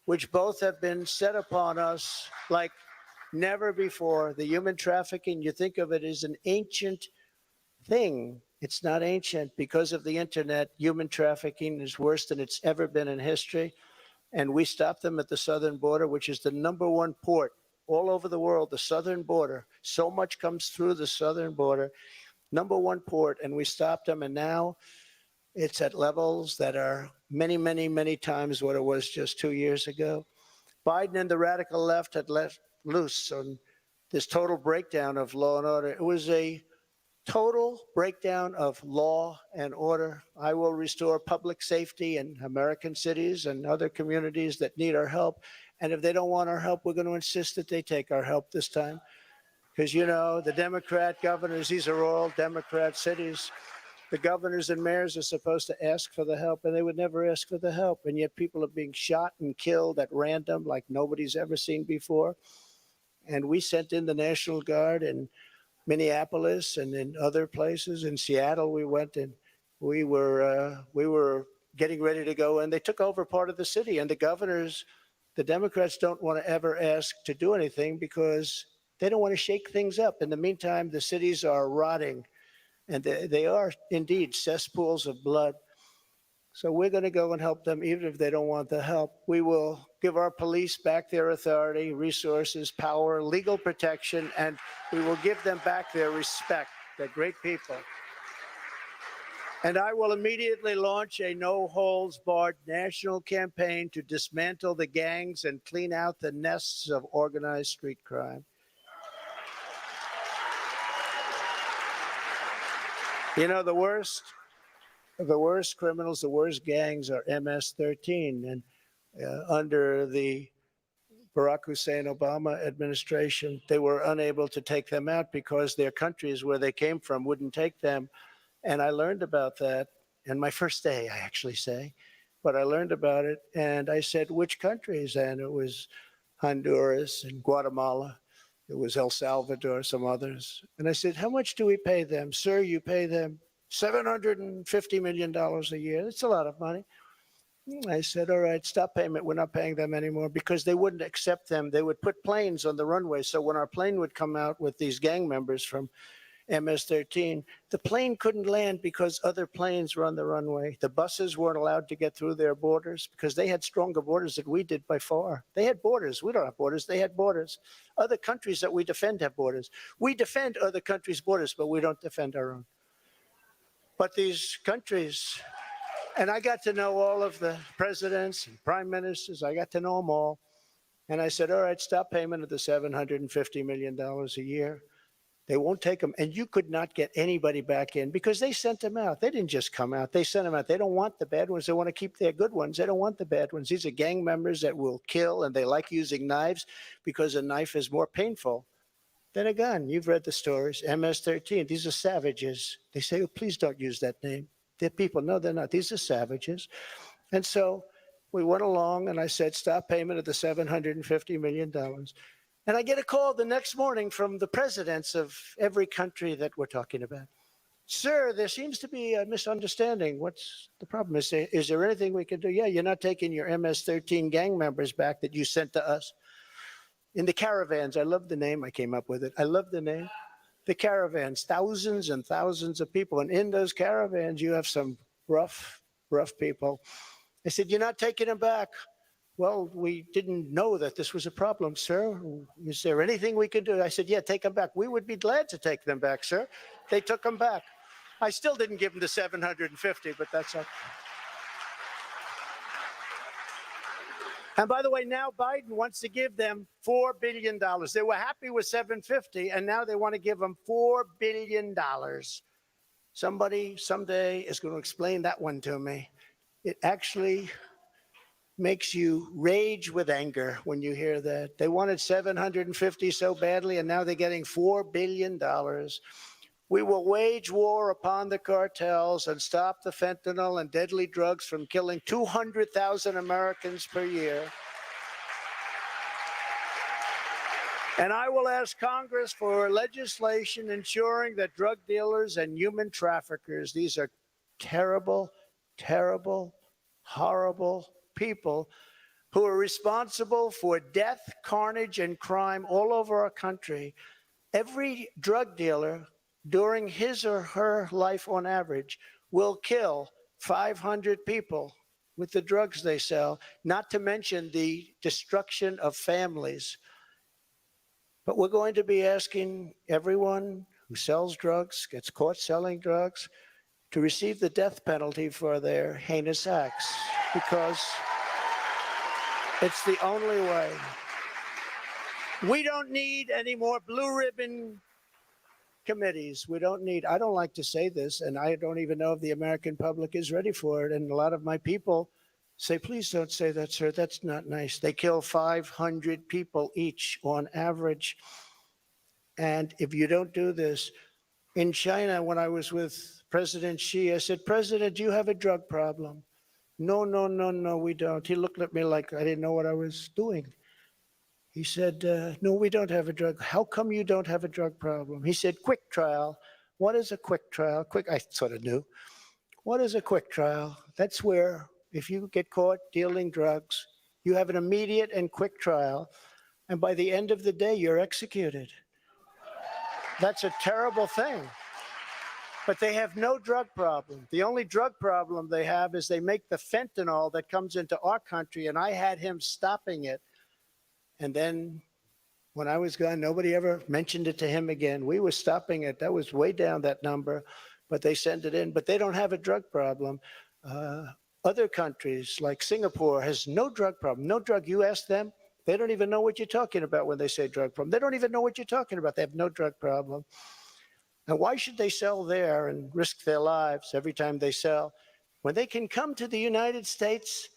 which both have been set upon us like never before. The human trafficking, you think of it as an ancient thing. It's not ancient. Because of the internet, human trafficking is worse than it's ever been in history. And we stop them at the southern border, which is the #1 port all over the world, the southern border. So much comes through the southern border. #1 port, and we stopped them. And now it's at levels that are many, many, many times what it was just 2 years ago. Biden and the radical left had let loose on this total breakdown of law and order. It was a total breakdown of law and order. I will restore public safety in American cities and other communities that need our help. And if they don't want our help, we're going to insist that they take our help this time. Because, you know, the Democrat governors, these are all Democrat cities. The governors and mayors are supposed to ask for the help, and they would never ask for the help. And yet people are being shot and killed at random like nobody's ever seen before. And we sent in the National Guard in Minneapolis and in other places. In Seattle, we went and we were getting ready to go, and they took over part of the city. And the governors, the Democrats, don't want to ever ask to do anything because they don't want to shake things up. In the meantime, the cities are rotting, and they are indeed cesspools of blood. So we're going to go and help them, even if they don't want the help. We will give our police back their authority, resources, power, legal protection, and we will give them back their respect. They're great people. And I will immediately launch a no-holds-barred national campaign to dismantle the gangs and clean out the nests of organized street crime. You know, the worst criminals, the worst gangs are MS-13. And under the Barack Hussein Obama administration, they were unable to take them out because their countries where they came from wouldn't take them. And I learned about that in my first day, I actually say. But I learned about it, and I said, which countries? And it was Honduras and Guatemala. It was El Salvador, some others. And I said, how much do we pay them? Sir, you pay them $750 million a year. That's a lot of money. I said, all right, stop payment. We're not paying them anymore, because they wouldn't accept them. They would put planes on the runway. So when our plane would come out with these gang members from MS-13, the plane couldn't land because other planes were on the runway. The buses weren't allowed to get through their borders because they had stronger borders than we did by far. They had borders. We don't have borders. They had borders. Other countries that we defend have borders. We defend other countries' borders, but we don't defend our own. But these countries, and I got to know all of the presidents and prime ministers. I got to know them all. And I said, all right, stop payment of the $750 million a year. They won't take them. And you could not get anybody back in because they sent them out. They didn't just come out. They sent them out. They don't want the bad ones. They want to keep their good ones. They don't want the bad ones. These are gang members that will kill, and they like using knives because a knife is more painful than a gun. You've read the stories. MS-13, these are savages. They say, oh, please don't use that name. They're people. No, they're not. These are savages. And so we went along, and I said, stop payment of the $750 million. And I get a call the next morning from the presidents of every country that we're talking about. Sir, there seems to be a misunderstanding. What's the problem? Is there anything we can do? Yeah, you're not taking your MS-13 gang members back that you sent to us. In the caravans, I love the name. I came up with it. I love the name. The caravans, thousands and thousands of people. And in those caravans, you have some rough people. I said, you're not taking them back. Well, we didn't know that this was a problem, sir. Is there anything we can do? I said, yeah, take them back. We would be glad to take them back, sir. They took them back. I still didn't give them the 750, but that's okay. And by the way, now Biden wants to give them $4 billion. They were happy with 750, and now they want to give them $4 billion. Somebody someday is going to explain that one to me. It actually makes you rage with anger when you hear that. They wanted 750 so badly, and now they're getting $4 billion. We will wage war upon the cartels and stop the fentanyl and deadly drugs from killing 200,000 Americans per year. And I will ask Congress for legislation ensuring that drug dealers and human traffickers, these are terrible, terrible, horrible people who are responsible for death, carnage, and crime all over our country. Every drug dealer during his or her life on average will kill 500 people with the drugs they sell, not to mention the destruction of families. But we're going to be asking everyone who sells drugs, gets caught selling drugs, to receive the death penalty for their heinous acts, because it's the only way. We don't need any more blue ribbon committees. We don't need, I don't like to say this, and I don't even know if the American public is ready for it. And a lot of my people say, please don't say that, sir. That's not nice. They kill 500 people each on average. And if you don't do this, in China, when I was with President Xi, I said, President, do you have a drug problem? No, no, no, no, we don't. He looked at me like I didn't know what I was doing. He said, no, we don't have a drug. How come you don't have a drug problem? He said, quick trial. What is a quick trial? Quick, I sort of knew. What is a quick trial? That's where if you get caught dealing drugs, you have an immediate and quick trial, and by the end of the day, you're executed. That's a terrible thing. But they have no drug problem. The only drug problem they have is they make the fentanyl that comes into our country, and I had him stopping it. And then when I was gone, nobody ever mentioned it to him again. We were stopping it. That was way down, that number, but they send it in. But they don't have a drug problem. Other countries like Singapore has no drug problem, no drug. You ask them, they don't even know what you're talking about when they say drug problem. They don't even know what you're talking about. They have no drug problem. And why should they sell there and risk their lives every time they sell when they can come to the United States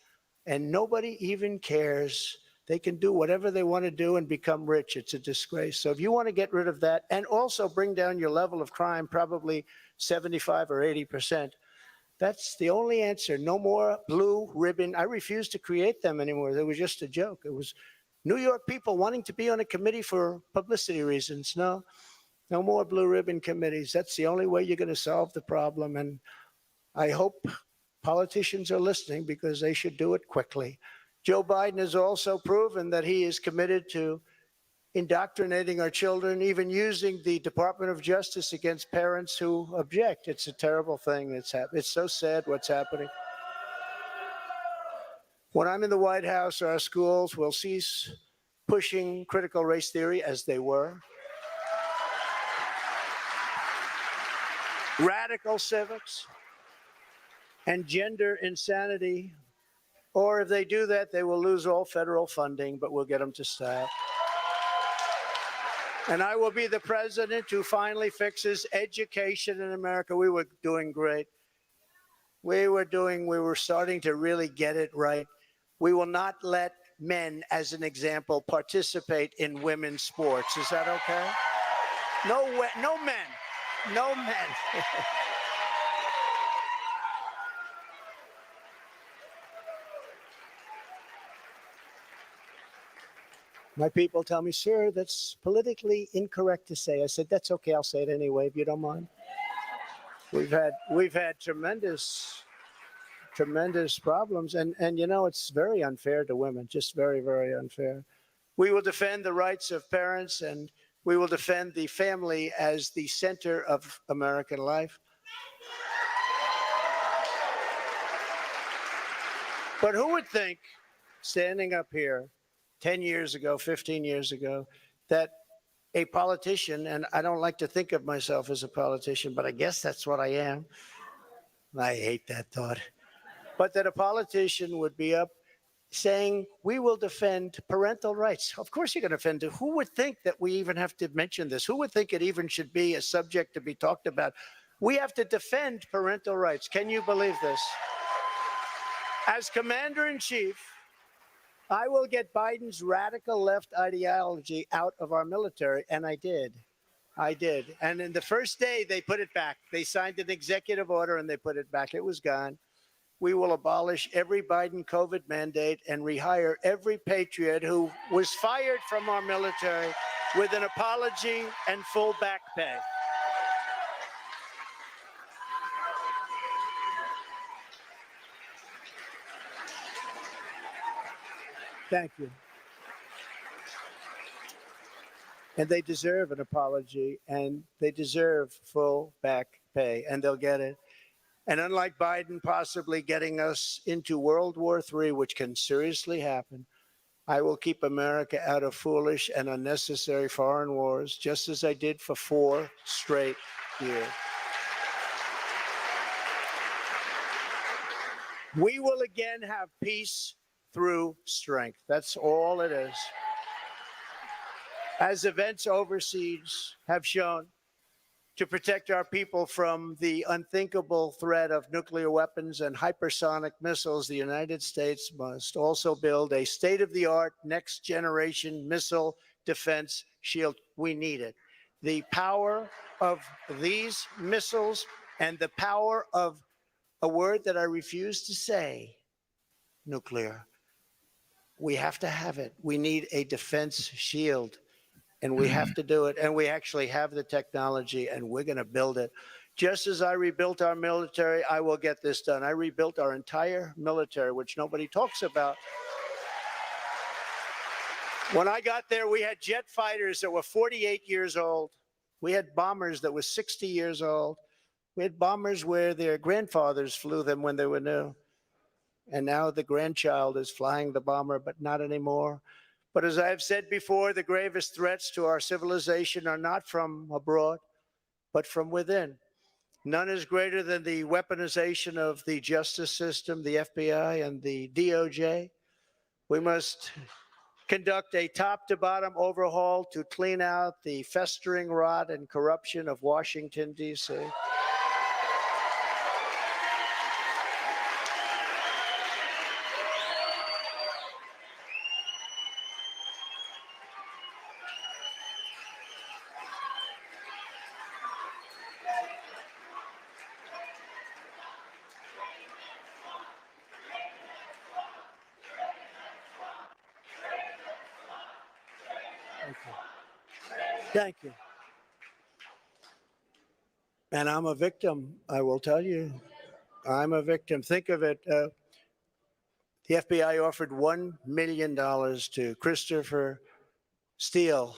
and nobody even cares? They can do whatever they want to do and become rich. It's a disgrace. So if you want to get rid of that and also bring down your level of crime, probably 75 or 80%, that's the only answer. No more blue ribbon. I refuse to create them anymore. It was just a joke. It was New York people wanting to be on a committee for publicity reasons. No more blue ribbon committees. That's the only way you're going to solve the problem. And I hope politicians are listening, because they should do it quickly. Joe Biden has also proven that he is committed to indoctrinating our children, even using the Department of Justice against parents who object. It's a terrible thing that's happening. It's so sad what's happening. When I'm in the White House, our schools will cease pushing critical race theory, as they were. Radical civics and gender insanity. Or if they do that, they will lose all federal funding, but we'll get them to stop. And I will be the president who finally fixes education in America. We were doing great. We were starting to really get it right. We will not let men, as an example, participate in women's sports. Is that okay? No men. No men. My people tell me, sir, that's politically incorrect to say. I said, that's okay. I'll say it anyway, if you don't mind. We've had tremendous problems, and you know, it's very unfair to women, just very, very unfair. We will defend the rights of parents, and we will defend the family as the center of American life. But who would think, standing up here 10 years ago, 15 years ago, that a politician, and I don't like to think of myself as a politician, but I guess that's what I am. I hate that thought. But that a politician would be up saying, we will defend parental rights. Of course you're going to defend it. Who would think that we even have to mention this? Who would think it even should be a subject to be talked about? We have to defend parental rights. Can you believe this? As commander-in-chief, I will get Biden's radical left ideology out of our military, and I did. I did. And in the first day, they put it back. They signed an executive order and they put it back. It was gone. We will abolish every Biden COVID mandate and rehire every patriot who was fired from our military with an apology and full back pay. Thank you. And they deserve an apology, and they deserve full back pay, and they'll get it. And unlike Biden possibly getting us into World War III, which can seriously happen, I will keep America out of foolish and unnecessary foreign wars, just as I did for 4 straight years. We will again have peace through strength. That's all it is. As events overseas have shown, to protect our people from the unthinkable threat of nuclear weapons and hypersonic missiles, the United States must also build a state-of-the-art next-generation missile defense shield. We need it. The power of these missiles and the power of a word that I refuse to say, nuclear. We have to have it. We need a defense shield. And we have to do it. And we actually have the technology, and we're going to build it. Just as I rebuilt our military, I will get this done. I rebuilt our entire military, which nobody talks about. When I got there, we had jet fighters that were 48 years old. We had bombers that were 60 years old. We had bombers where their grandfathers flew them when they were new. And now the grandchild is flying the bomber, but not anymore. But as I have said before, the gravest threats to our civilization are not from abroad, but from within. None is greater than the weaponization of the justice system, the FBI, and the DOJ. We must conduct a top-to-bottom overhaul to clean out the festering rot and corruption of Washington, D.C. Thank you. And I'm a victim, I will tell you. I'm a victim. Think of it. The FBI offered $1 million to Christopher Steele,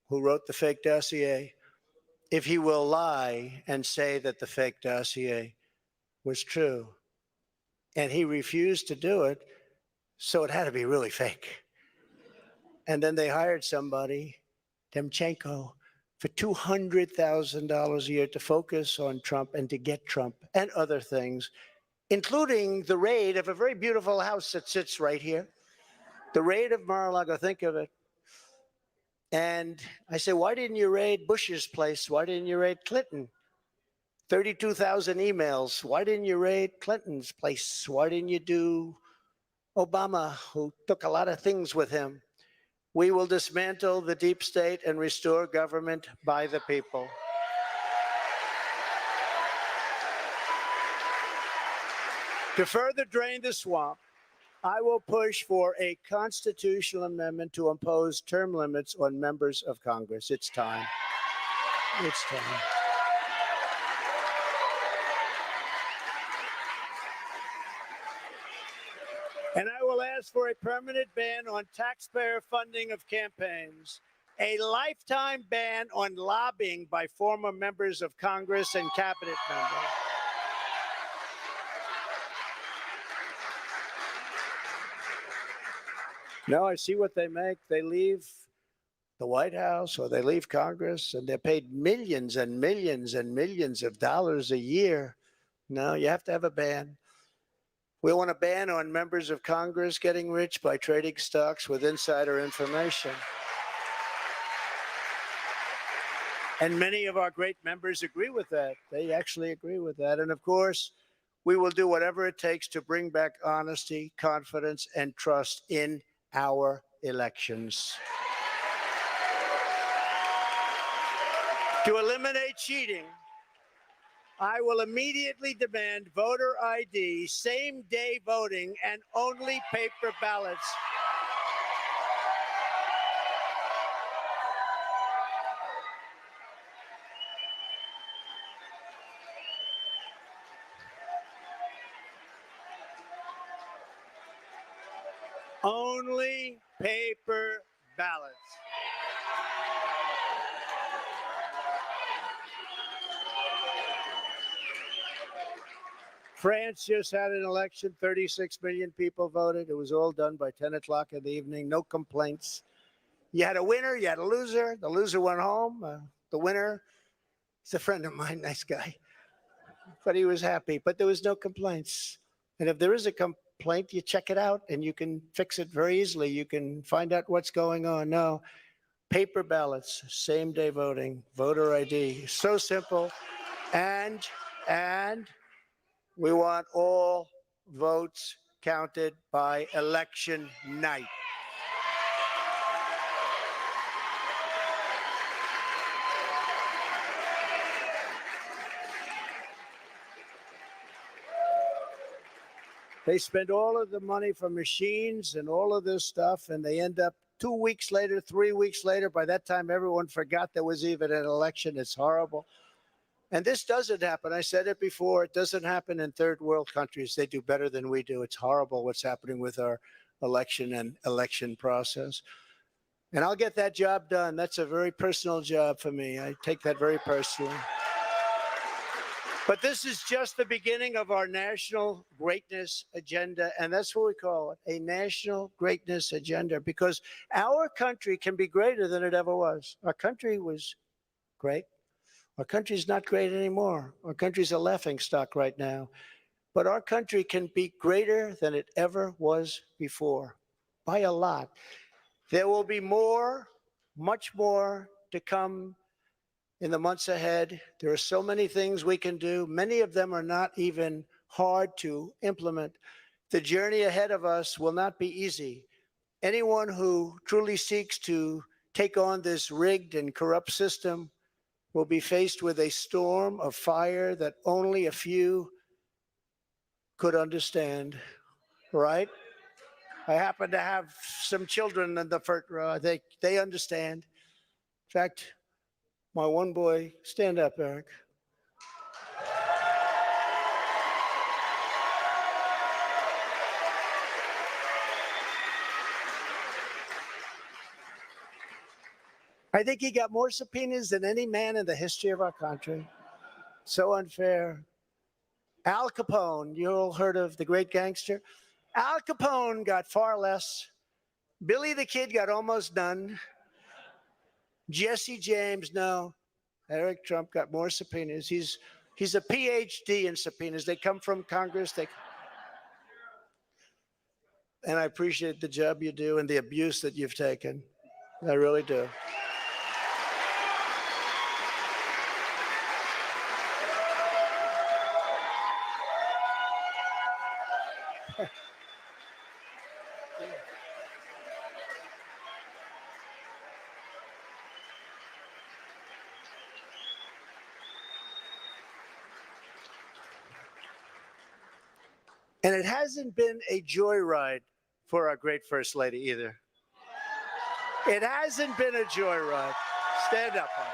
who wrote the fake dossier, if he will lie and say that the fake dossier was true. And he refused to do it, so it had to be really fake. And then they hired somebody, Demchenko, for $200,000 a year to focus on Trump and to get Trump and other things, including the raid of a very beautiful house that sits right here. The raid of Mar-a-Lago, think of it. And I say, why didn't you raid Bush's place? Why didn't you raid Clinton? 32,000 emails. Why didn't you raid Clinton's place? Why didn't you do Obama, who took a lot of things with him? We will dismantle the deep state and restore government by the people. To further drain the swamp, I will push for a constitutional amendment to impose term limits on members of Congress. It's time. It's time. And I will ask for a permanent ban on taxpayer funding of campaigns, a lifetime ban on lobbying by former members of Congress and cabinet members. No, I see what they make. They leave the White House or they leave Congress and they're paid millions and millions and millions of dollars a year. No, you have to have a ban. We want a ban on members of Congress getting rich by trading stocks with insider information. And many of our great members agree with that. They actually agree with that. And of course, we will do whatever it takes to bring back honesty, confidence, and trust in our elections. To eliminate cheating, I will immediately demand voter ID, same-day voting, and only paper ballots. Only paper ballots. France just had an election. 36 million people voted. It was all done by 10 o'clock in the evening. No complaints. You had a winner, you had a loser. The loser went home. The winner, he's a friend of mine, nice guy. But he was happy. But there was no complaints. And if there is a complaint, you check it out and you can fix it very easily. You can find out what's going on. No, paper ballots, same-day voting, voter ID. So simple. And we want all votes counted by election night. They spend all of the money for machines and all of this stuff, and they end up 2 weeks later, 3 weeks later. By that time, everyone forgot there was even an election. It's horrible. And this doesn't happen. I said it before. It doesn't happen in third world countries. They do better than we do. It's horrible what's happening with our election and election process. And I'll get that job done. That's a very personal job for me. I take that very personally. But this is just the beginning of our national greatness agenda. And that's what we call it, a national greatness agenda, because our country can be greater than it ever was. Our country was great. Our country's not great anymore. Our country's a laughingstock right now. But our country can be greater than it ever was before, by a lot. There will be more, much more to come in the months ahead. There are so many things we can do. Many of them are not even hard to implement. The journey ahead of us will not be easy. Anyone who truly seeks to take on this rigged and corrupt system will be faced with a storm of fire that only a few could understand, right? I happen to have some children in the front row. They understand. In fact, my one boy, stand up, Eric. I think he got more subpoenas than any man in the history of our country. So unfair. Al Capone, you all heard of the great gangster? Al Capone got far less. Billy the Kid got almost none. Jesse James, no. Eric Trump got more subpoenas. He's a PhD in subpoenas. They come from Congress. And I appreciate the job you do and the abuse that you've taken. I really do. And it hasn't been a joyride for our great First Lady either. It hasn't been a joyride. Stand up, honey.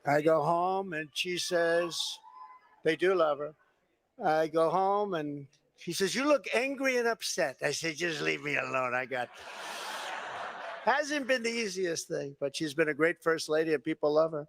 I go home and she says, they do love her. I go home and she says, you look angry and upset. I say, just leave me alone. Hasn't been the easiest thing, but she's been a great First Lady and people love her.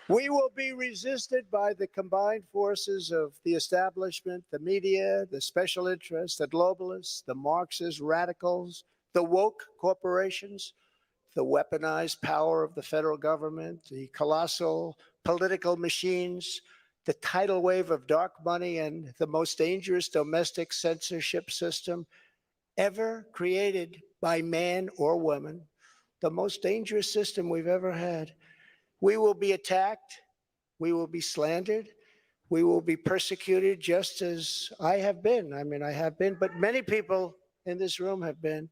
We will be resisted by the combined forces of the establishment, the media, the special interests, the globalists, the Marxist radicals, the woke corporations, the weaponized power of the federal government, the colossal political machines the tidal wave of dark money and the most dangerous domestic censorship system ever created by man or woman, the most dangerous system we've ever had. We will be attacked. We will be slandered. We will be persecuted just as I have been. I mean, I have been, but many people in this room have been.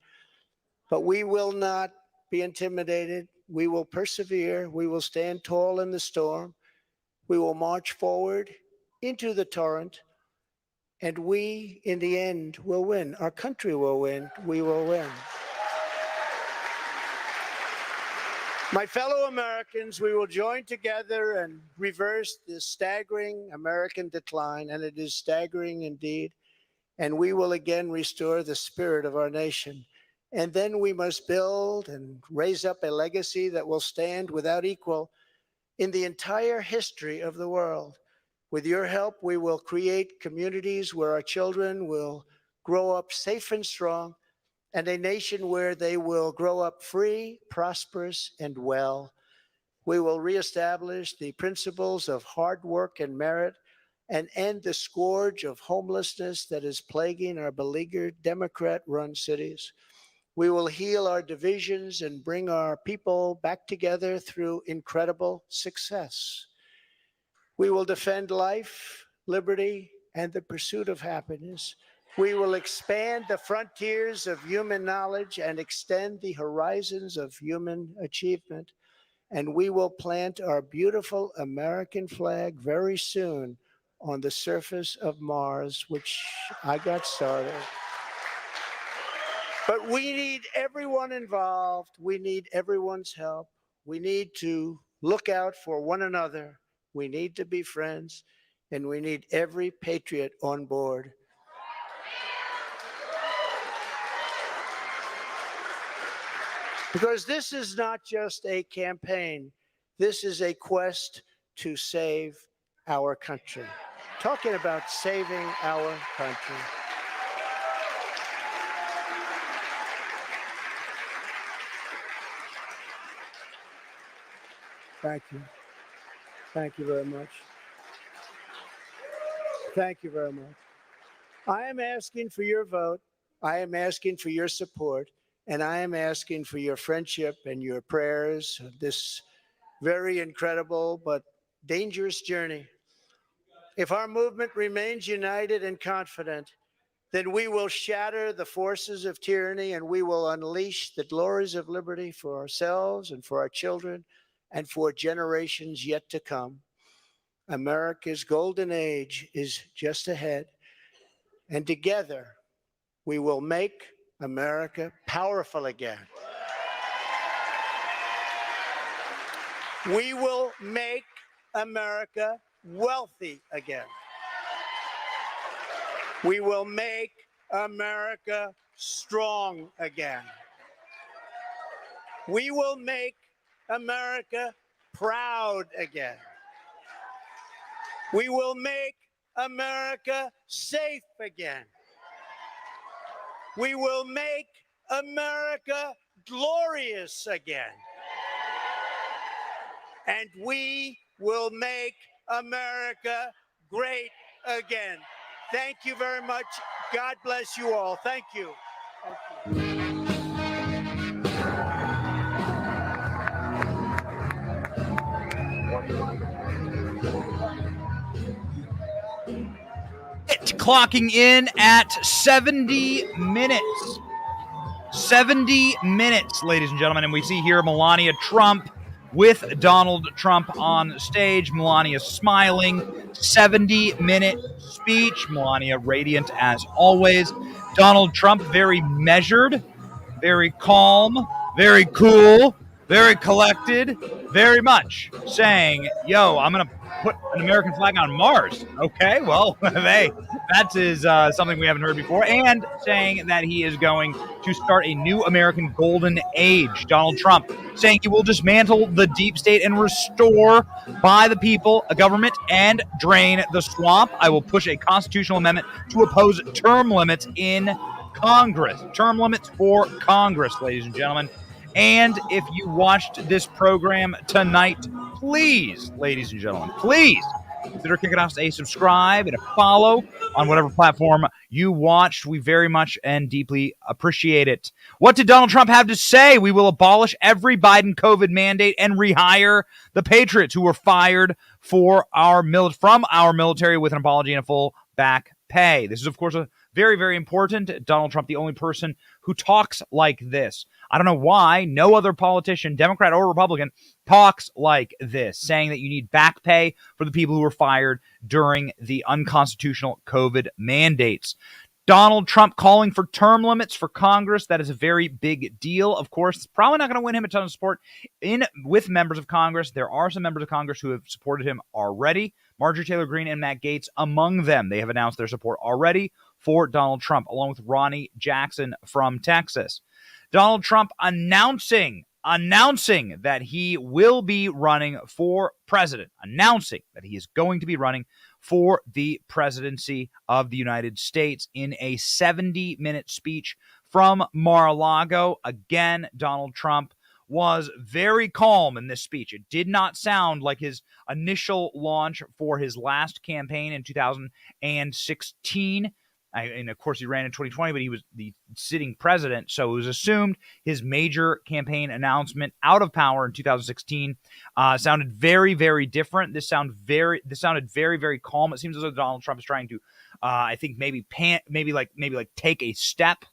But we will not be intimidated. We will persevere. We will stand tall in the storm. We will march forward into the torrent. And we, in the end, will win. Our country will win. We will win. My fellow Americans, we will join together and reverse this staggering American decline, and it is staggering indeed. And we will again restore the spirit of our nation. And then we must build and raise up a legacy that will stand without equal in the entire history of the world. With your help, we will create communities where our children will grow up safe and strong, and a nation where they will grow up free, prosperous, and well. We will reestablish the principles of hard work and merit and end the scourge of homelessness that is plaguing our beleaguered Democrat-run cities. We will heal our divisions and bring our people back together through incredible success. We will defend life, liberty, and the pursuit of happiness. We will expand the frontiers of human knowledge and extend the horizons of human achievement. And we will plant our beautiful American flag very soon on the surface of Mars, which I got started. But we need everyone involved. We need everyone's help. We need to look out for one another. We need to be friends, and we need every patriot on board. Because this is not just a campaign. This is a quest to save our country. Talking about saving our country. Thank you. Thank you very much. Thank you very much. I am asking for your vote. I am asking for your support. And I am asking for your friendship and your prayers of this very incredible but dangerous journey. If our movement remains united and confident, then we will shatter the forces of tyranny and we will unleash the glories of liberty for ourselves and for our children and for generations yet to come. America's golden age is just ahead, and together we will make America powerful again. We will make America wealthy again. We will make America strong again. We will make America proud again. We will make America safe again. We will make America glorious again. And we will make America great again. Thank you very much. God bless you all. Thank you. Thank you. Clocking in at 70 minutes. 70 minutes, ladies and gentlemen. And we see here Melania Trump with Donald Trump on stage. Melania smiling. 70-minute speech. Melania radiant as always. Donald Trump very measured, very calm, very cool, very collected, very much saying, yo, I'm going to put an American flag on Mars. Okay, well, hey, that is something we haven't heard before. And saying that he is going to start a new American golden age. Donald Trump saying he will dismantle the deep state and restore by the people a government and drain the swamp. I will push a constitutional amendment to oppose term limits in Congress. Term limits for Congress, ladies and gentlemen. And if you watched this program tonight, please, ladies and gentlemen, please Consider kicking us a subscribe and a follow on whatever platform you watched. We very much and deeply appreciate it. What did Donald Trump have to say? We will abolish every Biden COVID mandate and rehire the patriots who were fired from our military with an apology and a full back pay. This is, of course, a very, very important. Donald Trump, the only person who talks like this. I don't know why no other politician, Democrat or Republican, talks like this, saying that you need back pay for the people who were fired during the unconstitutional COVID mandates. Donald Trump calling for term limits for Congress. That is a very big deal. Of course, it's probably not going to win him a ton of support with members of Congress. There are some members of Congress who have supported him already. Marjorie Taylor Greene and Matt Gaetz among them. They have announced their support already for Donald Trump, along with Ronnie Jackson from Texas. Donald Trump announcing that he will be running for president, announcing that he is going to be running for the presidency of the United States in a 70-minute speech from Mar-a-Lago. Again, Donald Trump was very calm in this speech. It did not sound like his initial launch for his last campaign in 2016. And of course, he ran in 2020, but he was the sitting president. So it was assumed his major campaign announcement out of power in 2016 sounded very, very different. This sounded very, very calm. It seems as though Donald Trump is trying to, I think, maybe take a step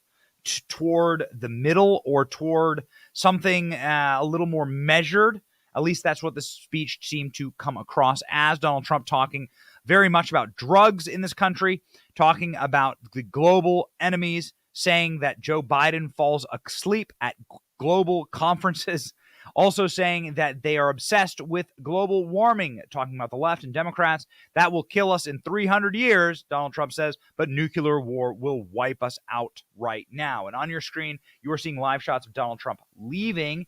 toward the middle or toward something a little more measured. At least that's what the speech seemed to come across as. Donald Trump talking very much about drugs in this country, talking about the global enemies, saying that Joe Biden falls asleep at global conferences, also saying that they are obsessed with global warming, talking about the left and Democrats. That will kill us in 300 years, Donald Trump says, but nuclear war will wipe us out right now. And on your screen, you are seeing live shots of Donald Trump leaving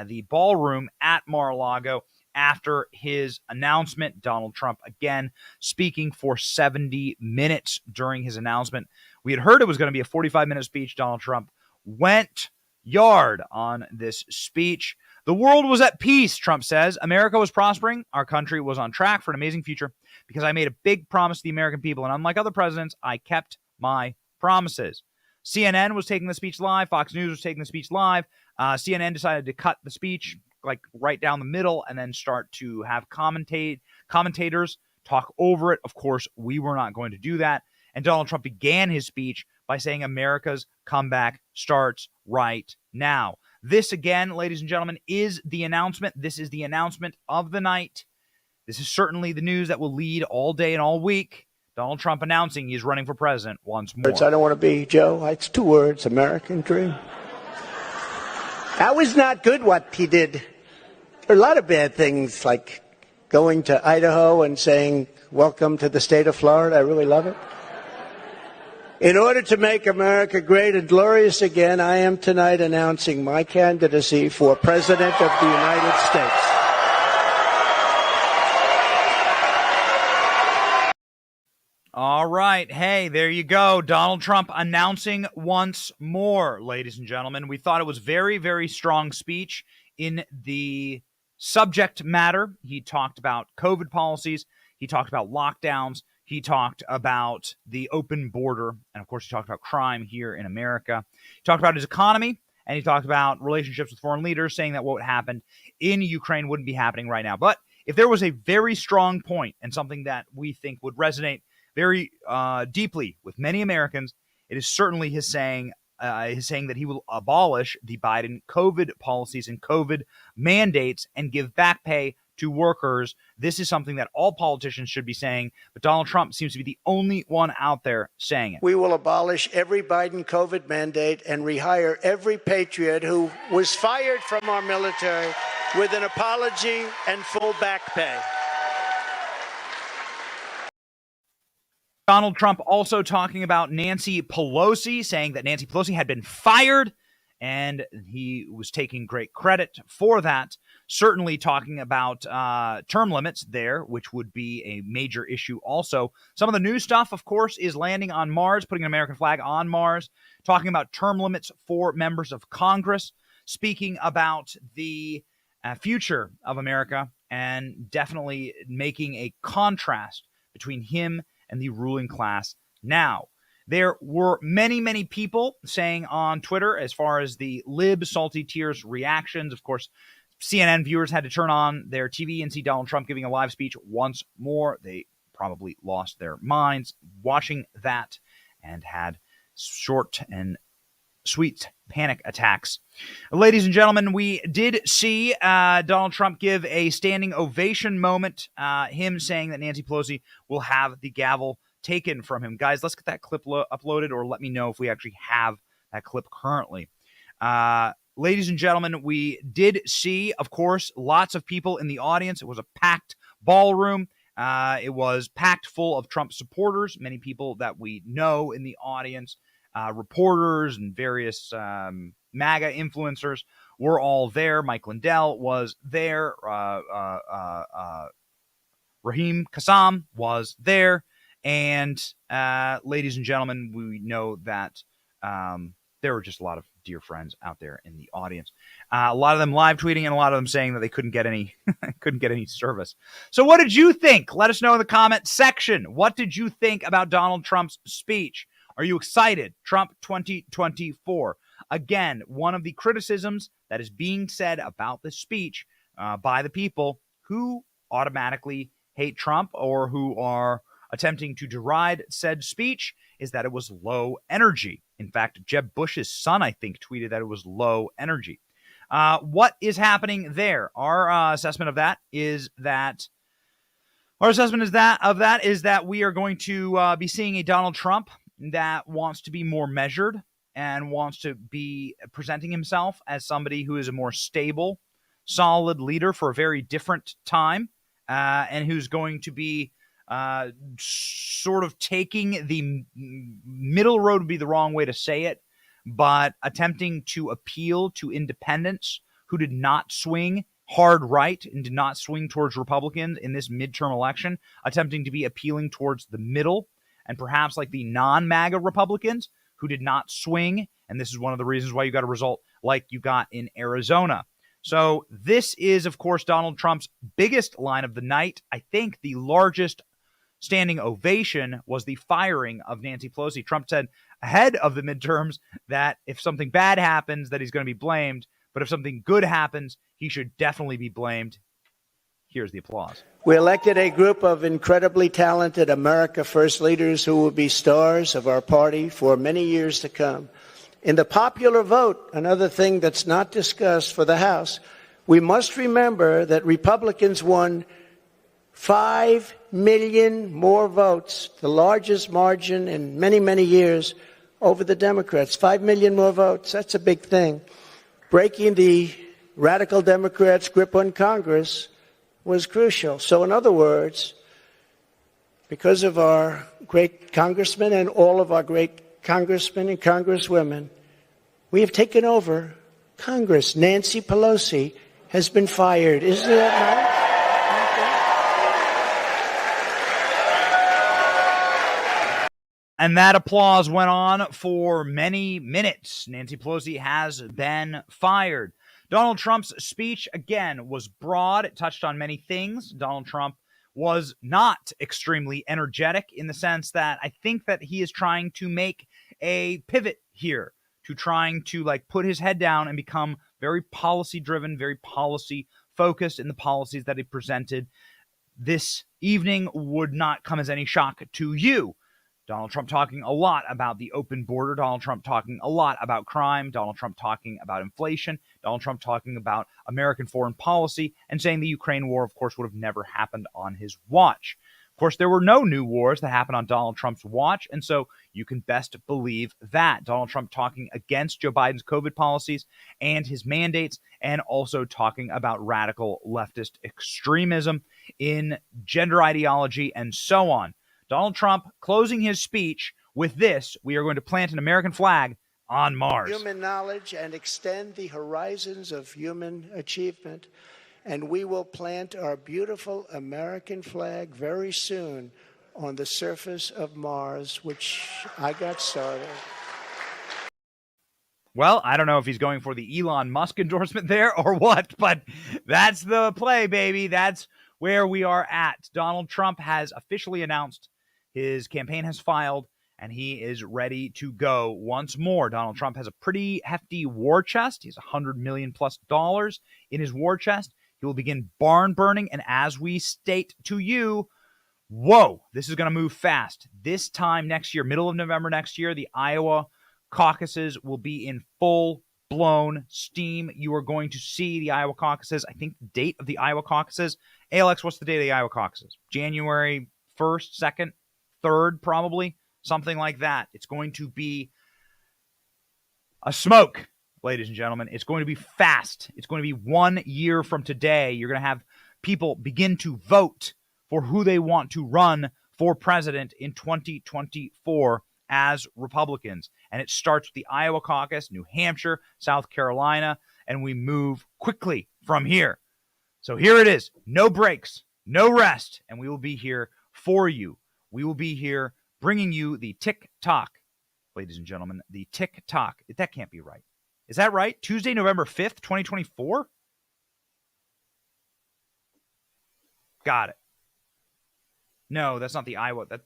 the ballroom at Mar-a-Lago after his announcement. Donald Trump, again, speaking for 70 minutes during his announcement. We had heard it was going to be a 45-minute speech. Donald Trump went yard on this speech. The world was at peace, Trump says. America was prospering. Our country was on track for an amazing future because I made a big promise to the American people. And unlike other presidents, I kept my promises. CNN was taking the speech live. Fox News was taking the speech live. CNN decided to cut the speech like right down the middle and then start to have commentators talk over it. Of course, we were not going to do that. And Donald Trump began his speech by saying America's comeback starts right now. This, again, ladies and gentlemen, is the announcement. This is the announcement of the night. This is certainly the news that will lead all day and all week. Donald Trump announcing he's running for president once more. I don't want to be, Joe. It's 2 words, American dream. That was not good what he did. There are a lot of bad things, like going to Idaho and saying, welcome to the state of Florida. I really love it. In order to make America great and glorious again, I am tonight announcing my candidacy for President of the United States. All right. Hey, there you go. Donald Trump announcing once more, ladies and gentlemen. We thought it was very, very strong speech in the subject matter. He talked about COVID policies. He talked about lockdowns. He talked about the open border. And, of course, he talked about crime here in America. He talked about his economy, and he talked about relationships with foreign leaders, saying that what happened in Ukraine wouldn't be happening right now. But if there was a very strong point and something that we think would resonate very deeply with many Americans, it is certainly his saying that he will abolish the Biden COVID policies and COVID mandates and give back pay to workers. This is something that all politicians should be saying, but Donald Trump seems to be the only one out there saying it. We will abolish every Biden COVID mandate and rehire every patriot who was fired from our military with an apology and full back pay. Donald Trump also talking about Nancy Pelosi, saying that Nancy Pelosi had been fired, and he was taking great credit for that. Certainly talking about term limits there, which would be a major issue also. Some of the new stuff, of course, is landing on Mars, putting an American flag on Mars, talking about term limits for members of Congress, speaking about the future of America and definitely making a contrast between him and the ruling class now. There were many, many people saying on Twitter, as far as the lib salty tears reactions, of course, CNN viewers had to turn on their TV and see Donald Trump giving a live speech once more. They probably lost their minds watching that and had short and sweet panic attacks. Ladies and gentlemen, we did see Donald Trump give a standing ovation moment, him saying that Nancy Pelosi will have the gavel taken from him. Guys, let's get that clip uploaded, or let me know if we actually have that clip currently. Ladies and gentlemen, we did see, of course, lots of people in the audience. It was a packed ballroom. It was packed full of Trump supporters, many people that we know in the audience, reporters and various MAGA influencers were all there. Mike Lindell was there. Raheem Kassam was there. And ladies and gentlemen, we know that there were just a lot of dear friends out there in the audience. A lot of them live tweeting, and a lot of them saying that they couldn't get any service. So what did you think? Let us know in the comment section. What did you think about Donald Trump's speech? Are you excited? Trump 2024. Again, one of the criticisms that is being said about this speech by the people who automatically hate Trump or who are attempting to deride said speech is that it was low energy. In fact, Jeb Bush's son, I think, tweeted that it was low energy. What is happening there? Our assessment of that is that we are going to be seeing a Donald Trump that wants to be more measured and wants to be presenting himself as somebody who is a more stable, solid leader for a very different time, and who's going to be sort of taking the middle road would be the wrong way to say it, but attempting to appeal to independents who did not swing hard right and did not swing towards Republicans in this midterm election, attempting to be appealing towards the middle and perhaps like the non-MAGA Republicans who did not swing. And this is one of the reasons why you got a result like you got in Arizona. So this is, of course, Donald Trump's biggest line of the night. I think the largest standing ovation was the firing of Nancy Pelosi. Trump said ahead of the midterms that if something bad happens, that he's going to be blamed. But if something good happens, he should definitely be blamed. Here's the applause. We elected a group of incredibly talented America First leaders who will be stars of our party for many years to come. In the popular vote, another thing that's not discussed for the House, we must remember that Republicans won 5 million more votes, the largest margin in many, many years, over the Democrats. 5 million more votes. That's a big thing. Breaking the radical Democrats' grip on Congress was crucial. So in other words, because of our great congressmen and all of our great congressmen and congresswomen, we have taken over Congress. Nancy Pelosi has been fired. Isn't that nice? And that applause went on for many minutes. Nancy Pelosi has been fired. Donald Trump's speech, again, was broad. It touched on many things. Donald Trump was not extremely energetic in the sense that I think that he is trying to make a pivot here to trying to put his head down and become very policy driven, very policy focused in the policies that he presented this evening would not come as any shock to you. Donald Trump talking a lot about the open border. Donald Trump talking a lot about crime. Donald Trump talking about inflation. Donald Trump talking about American foreign policy and saying the Ukraine war, of course, would have never happened on his watch. Of course, there were no new wars that happened on Donald Trump's watch, and so you can best believe that. Donald Trump talking against Joe Biden's COVID policies and his mandates, and also talking about radical leftist extremism in gender ideology and so on. Donald Trump closing his speech with this: we are going to plant an American flag on Mars. Human knowledge and extend the horizons of human achievement. And we will plant our beautiful American flag very soon on the surface of Mars, which I got started. Well, I don't know if he's going for the Elon Musk endorsement there or what, but that's the play, baby. That's where we are at. Donald Trump has officially announced his campaign has filed, and he is ready to go once more. Donald Trump has a pretty hefty war chest. He has $100 million+ in his war chest. He will begin barn burning, and as we state to you, whoa, this is going to move fast. This time next year, middle of November next year, the Iowa caucuses will be in full-blown steam. You are going to see the Iowa caucuses. I think the date of the Iowa caucuses, Alex, what's the date of the Iowa caucuses? January 1st, 2nd, 3rd, probably, something like that. It's going to be a smoke, ladies and gentlemen. It's going to be fast. It's going to be 1 year from today. You're going to have people begin to vote for who they want to run for president in 2024 as Republicans. And it starts with the Iowa caucus, New Hampshire, South Carolina, and we move quickly from here. So here it is. No breaks, no rest, and we will be here for you. We will be here bringing you the tick-tock, ladies and gentlemen, the tick-tock. That can't be right. Is that right? Tuesday, November 5th, 2024? Got it. No, that's not the Iowa. That's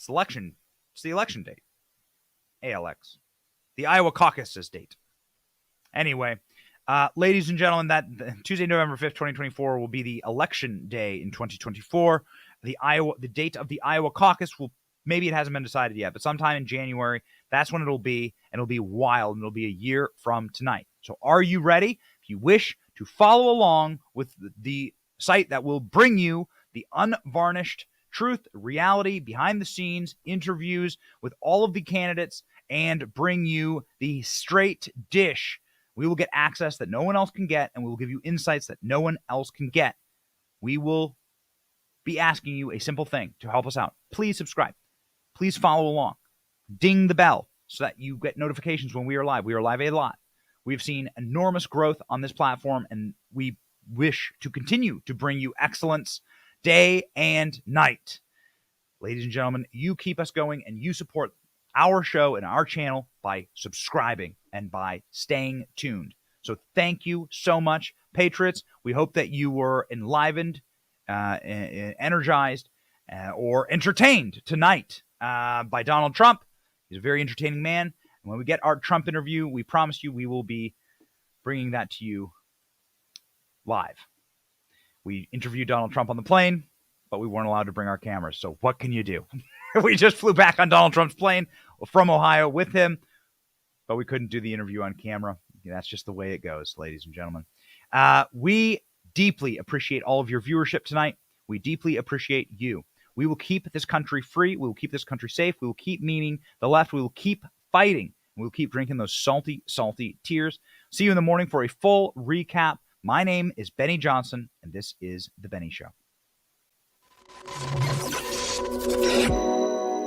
election. It's the election date. ALX. The Iowa caucuses date. Anyway, ladies and gentlemen, that Tuesday, November 5th, 2024 will be the election day in 2024. The date of the Iowa caucus maybe it hasn't been decided yet, but sometime in January, that's when it'll be, and it'll be wild, and it'll be a year from tonight. So are you ready? If you wish to follow along with the site that will bring you the unvarnished truth, reality, behind the scenes, interviews with all of the candidates, and bring you the straight dish, we will get access that no one else can get, and we will give you insights that no one else can get. We will be asking you a simple thing to help us out. Please subscribe. Please follow along. Ding the bell so that you get notifications when we are live. We are live a lot. We've seen enormous growth on this platform, and we wish to continue to bring you excellence day and night. Ladies and gentlemen, you keep us going, and you support our show and our channel by subscribing and by staying tuned. So thank you so much, Patriots. We hope that you were enlivened, energized, or entertained tonight by Donald Trump. He's a very entertaining man. And when we get our Trump interview, we promise you we will be bringing that to you live. We interviewed Donald Trump on the plane, but we weren't allowed to bring our cameras. So what can you do? We just flew back on Donald Trump's plane from Ohio with him, but we couldn't do the interview on camera. That's just the way it goes, ladies and gentlemen. We deeply appreciate all of your viewership tonight. We deeply appreciate you. We will keep this country free. We will keep this country safe. We will keep memeing the left. We will keep fighting. We will keep drinking those salty, salty tears. See you in the morning for a full recap. My name is Benny Johnson, and this is The Benny Show.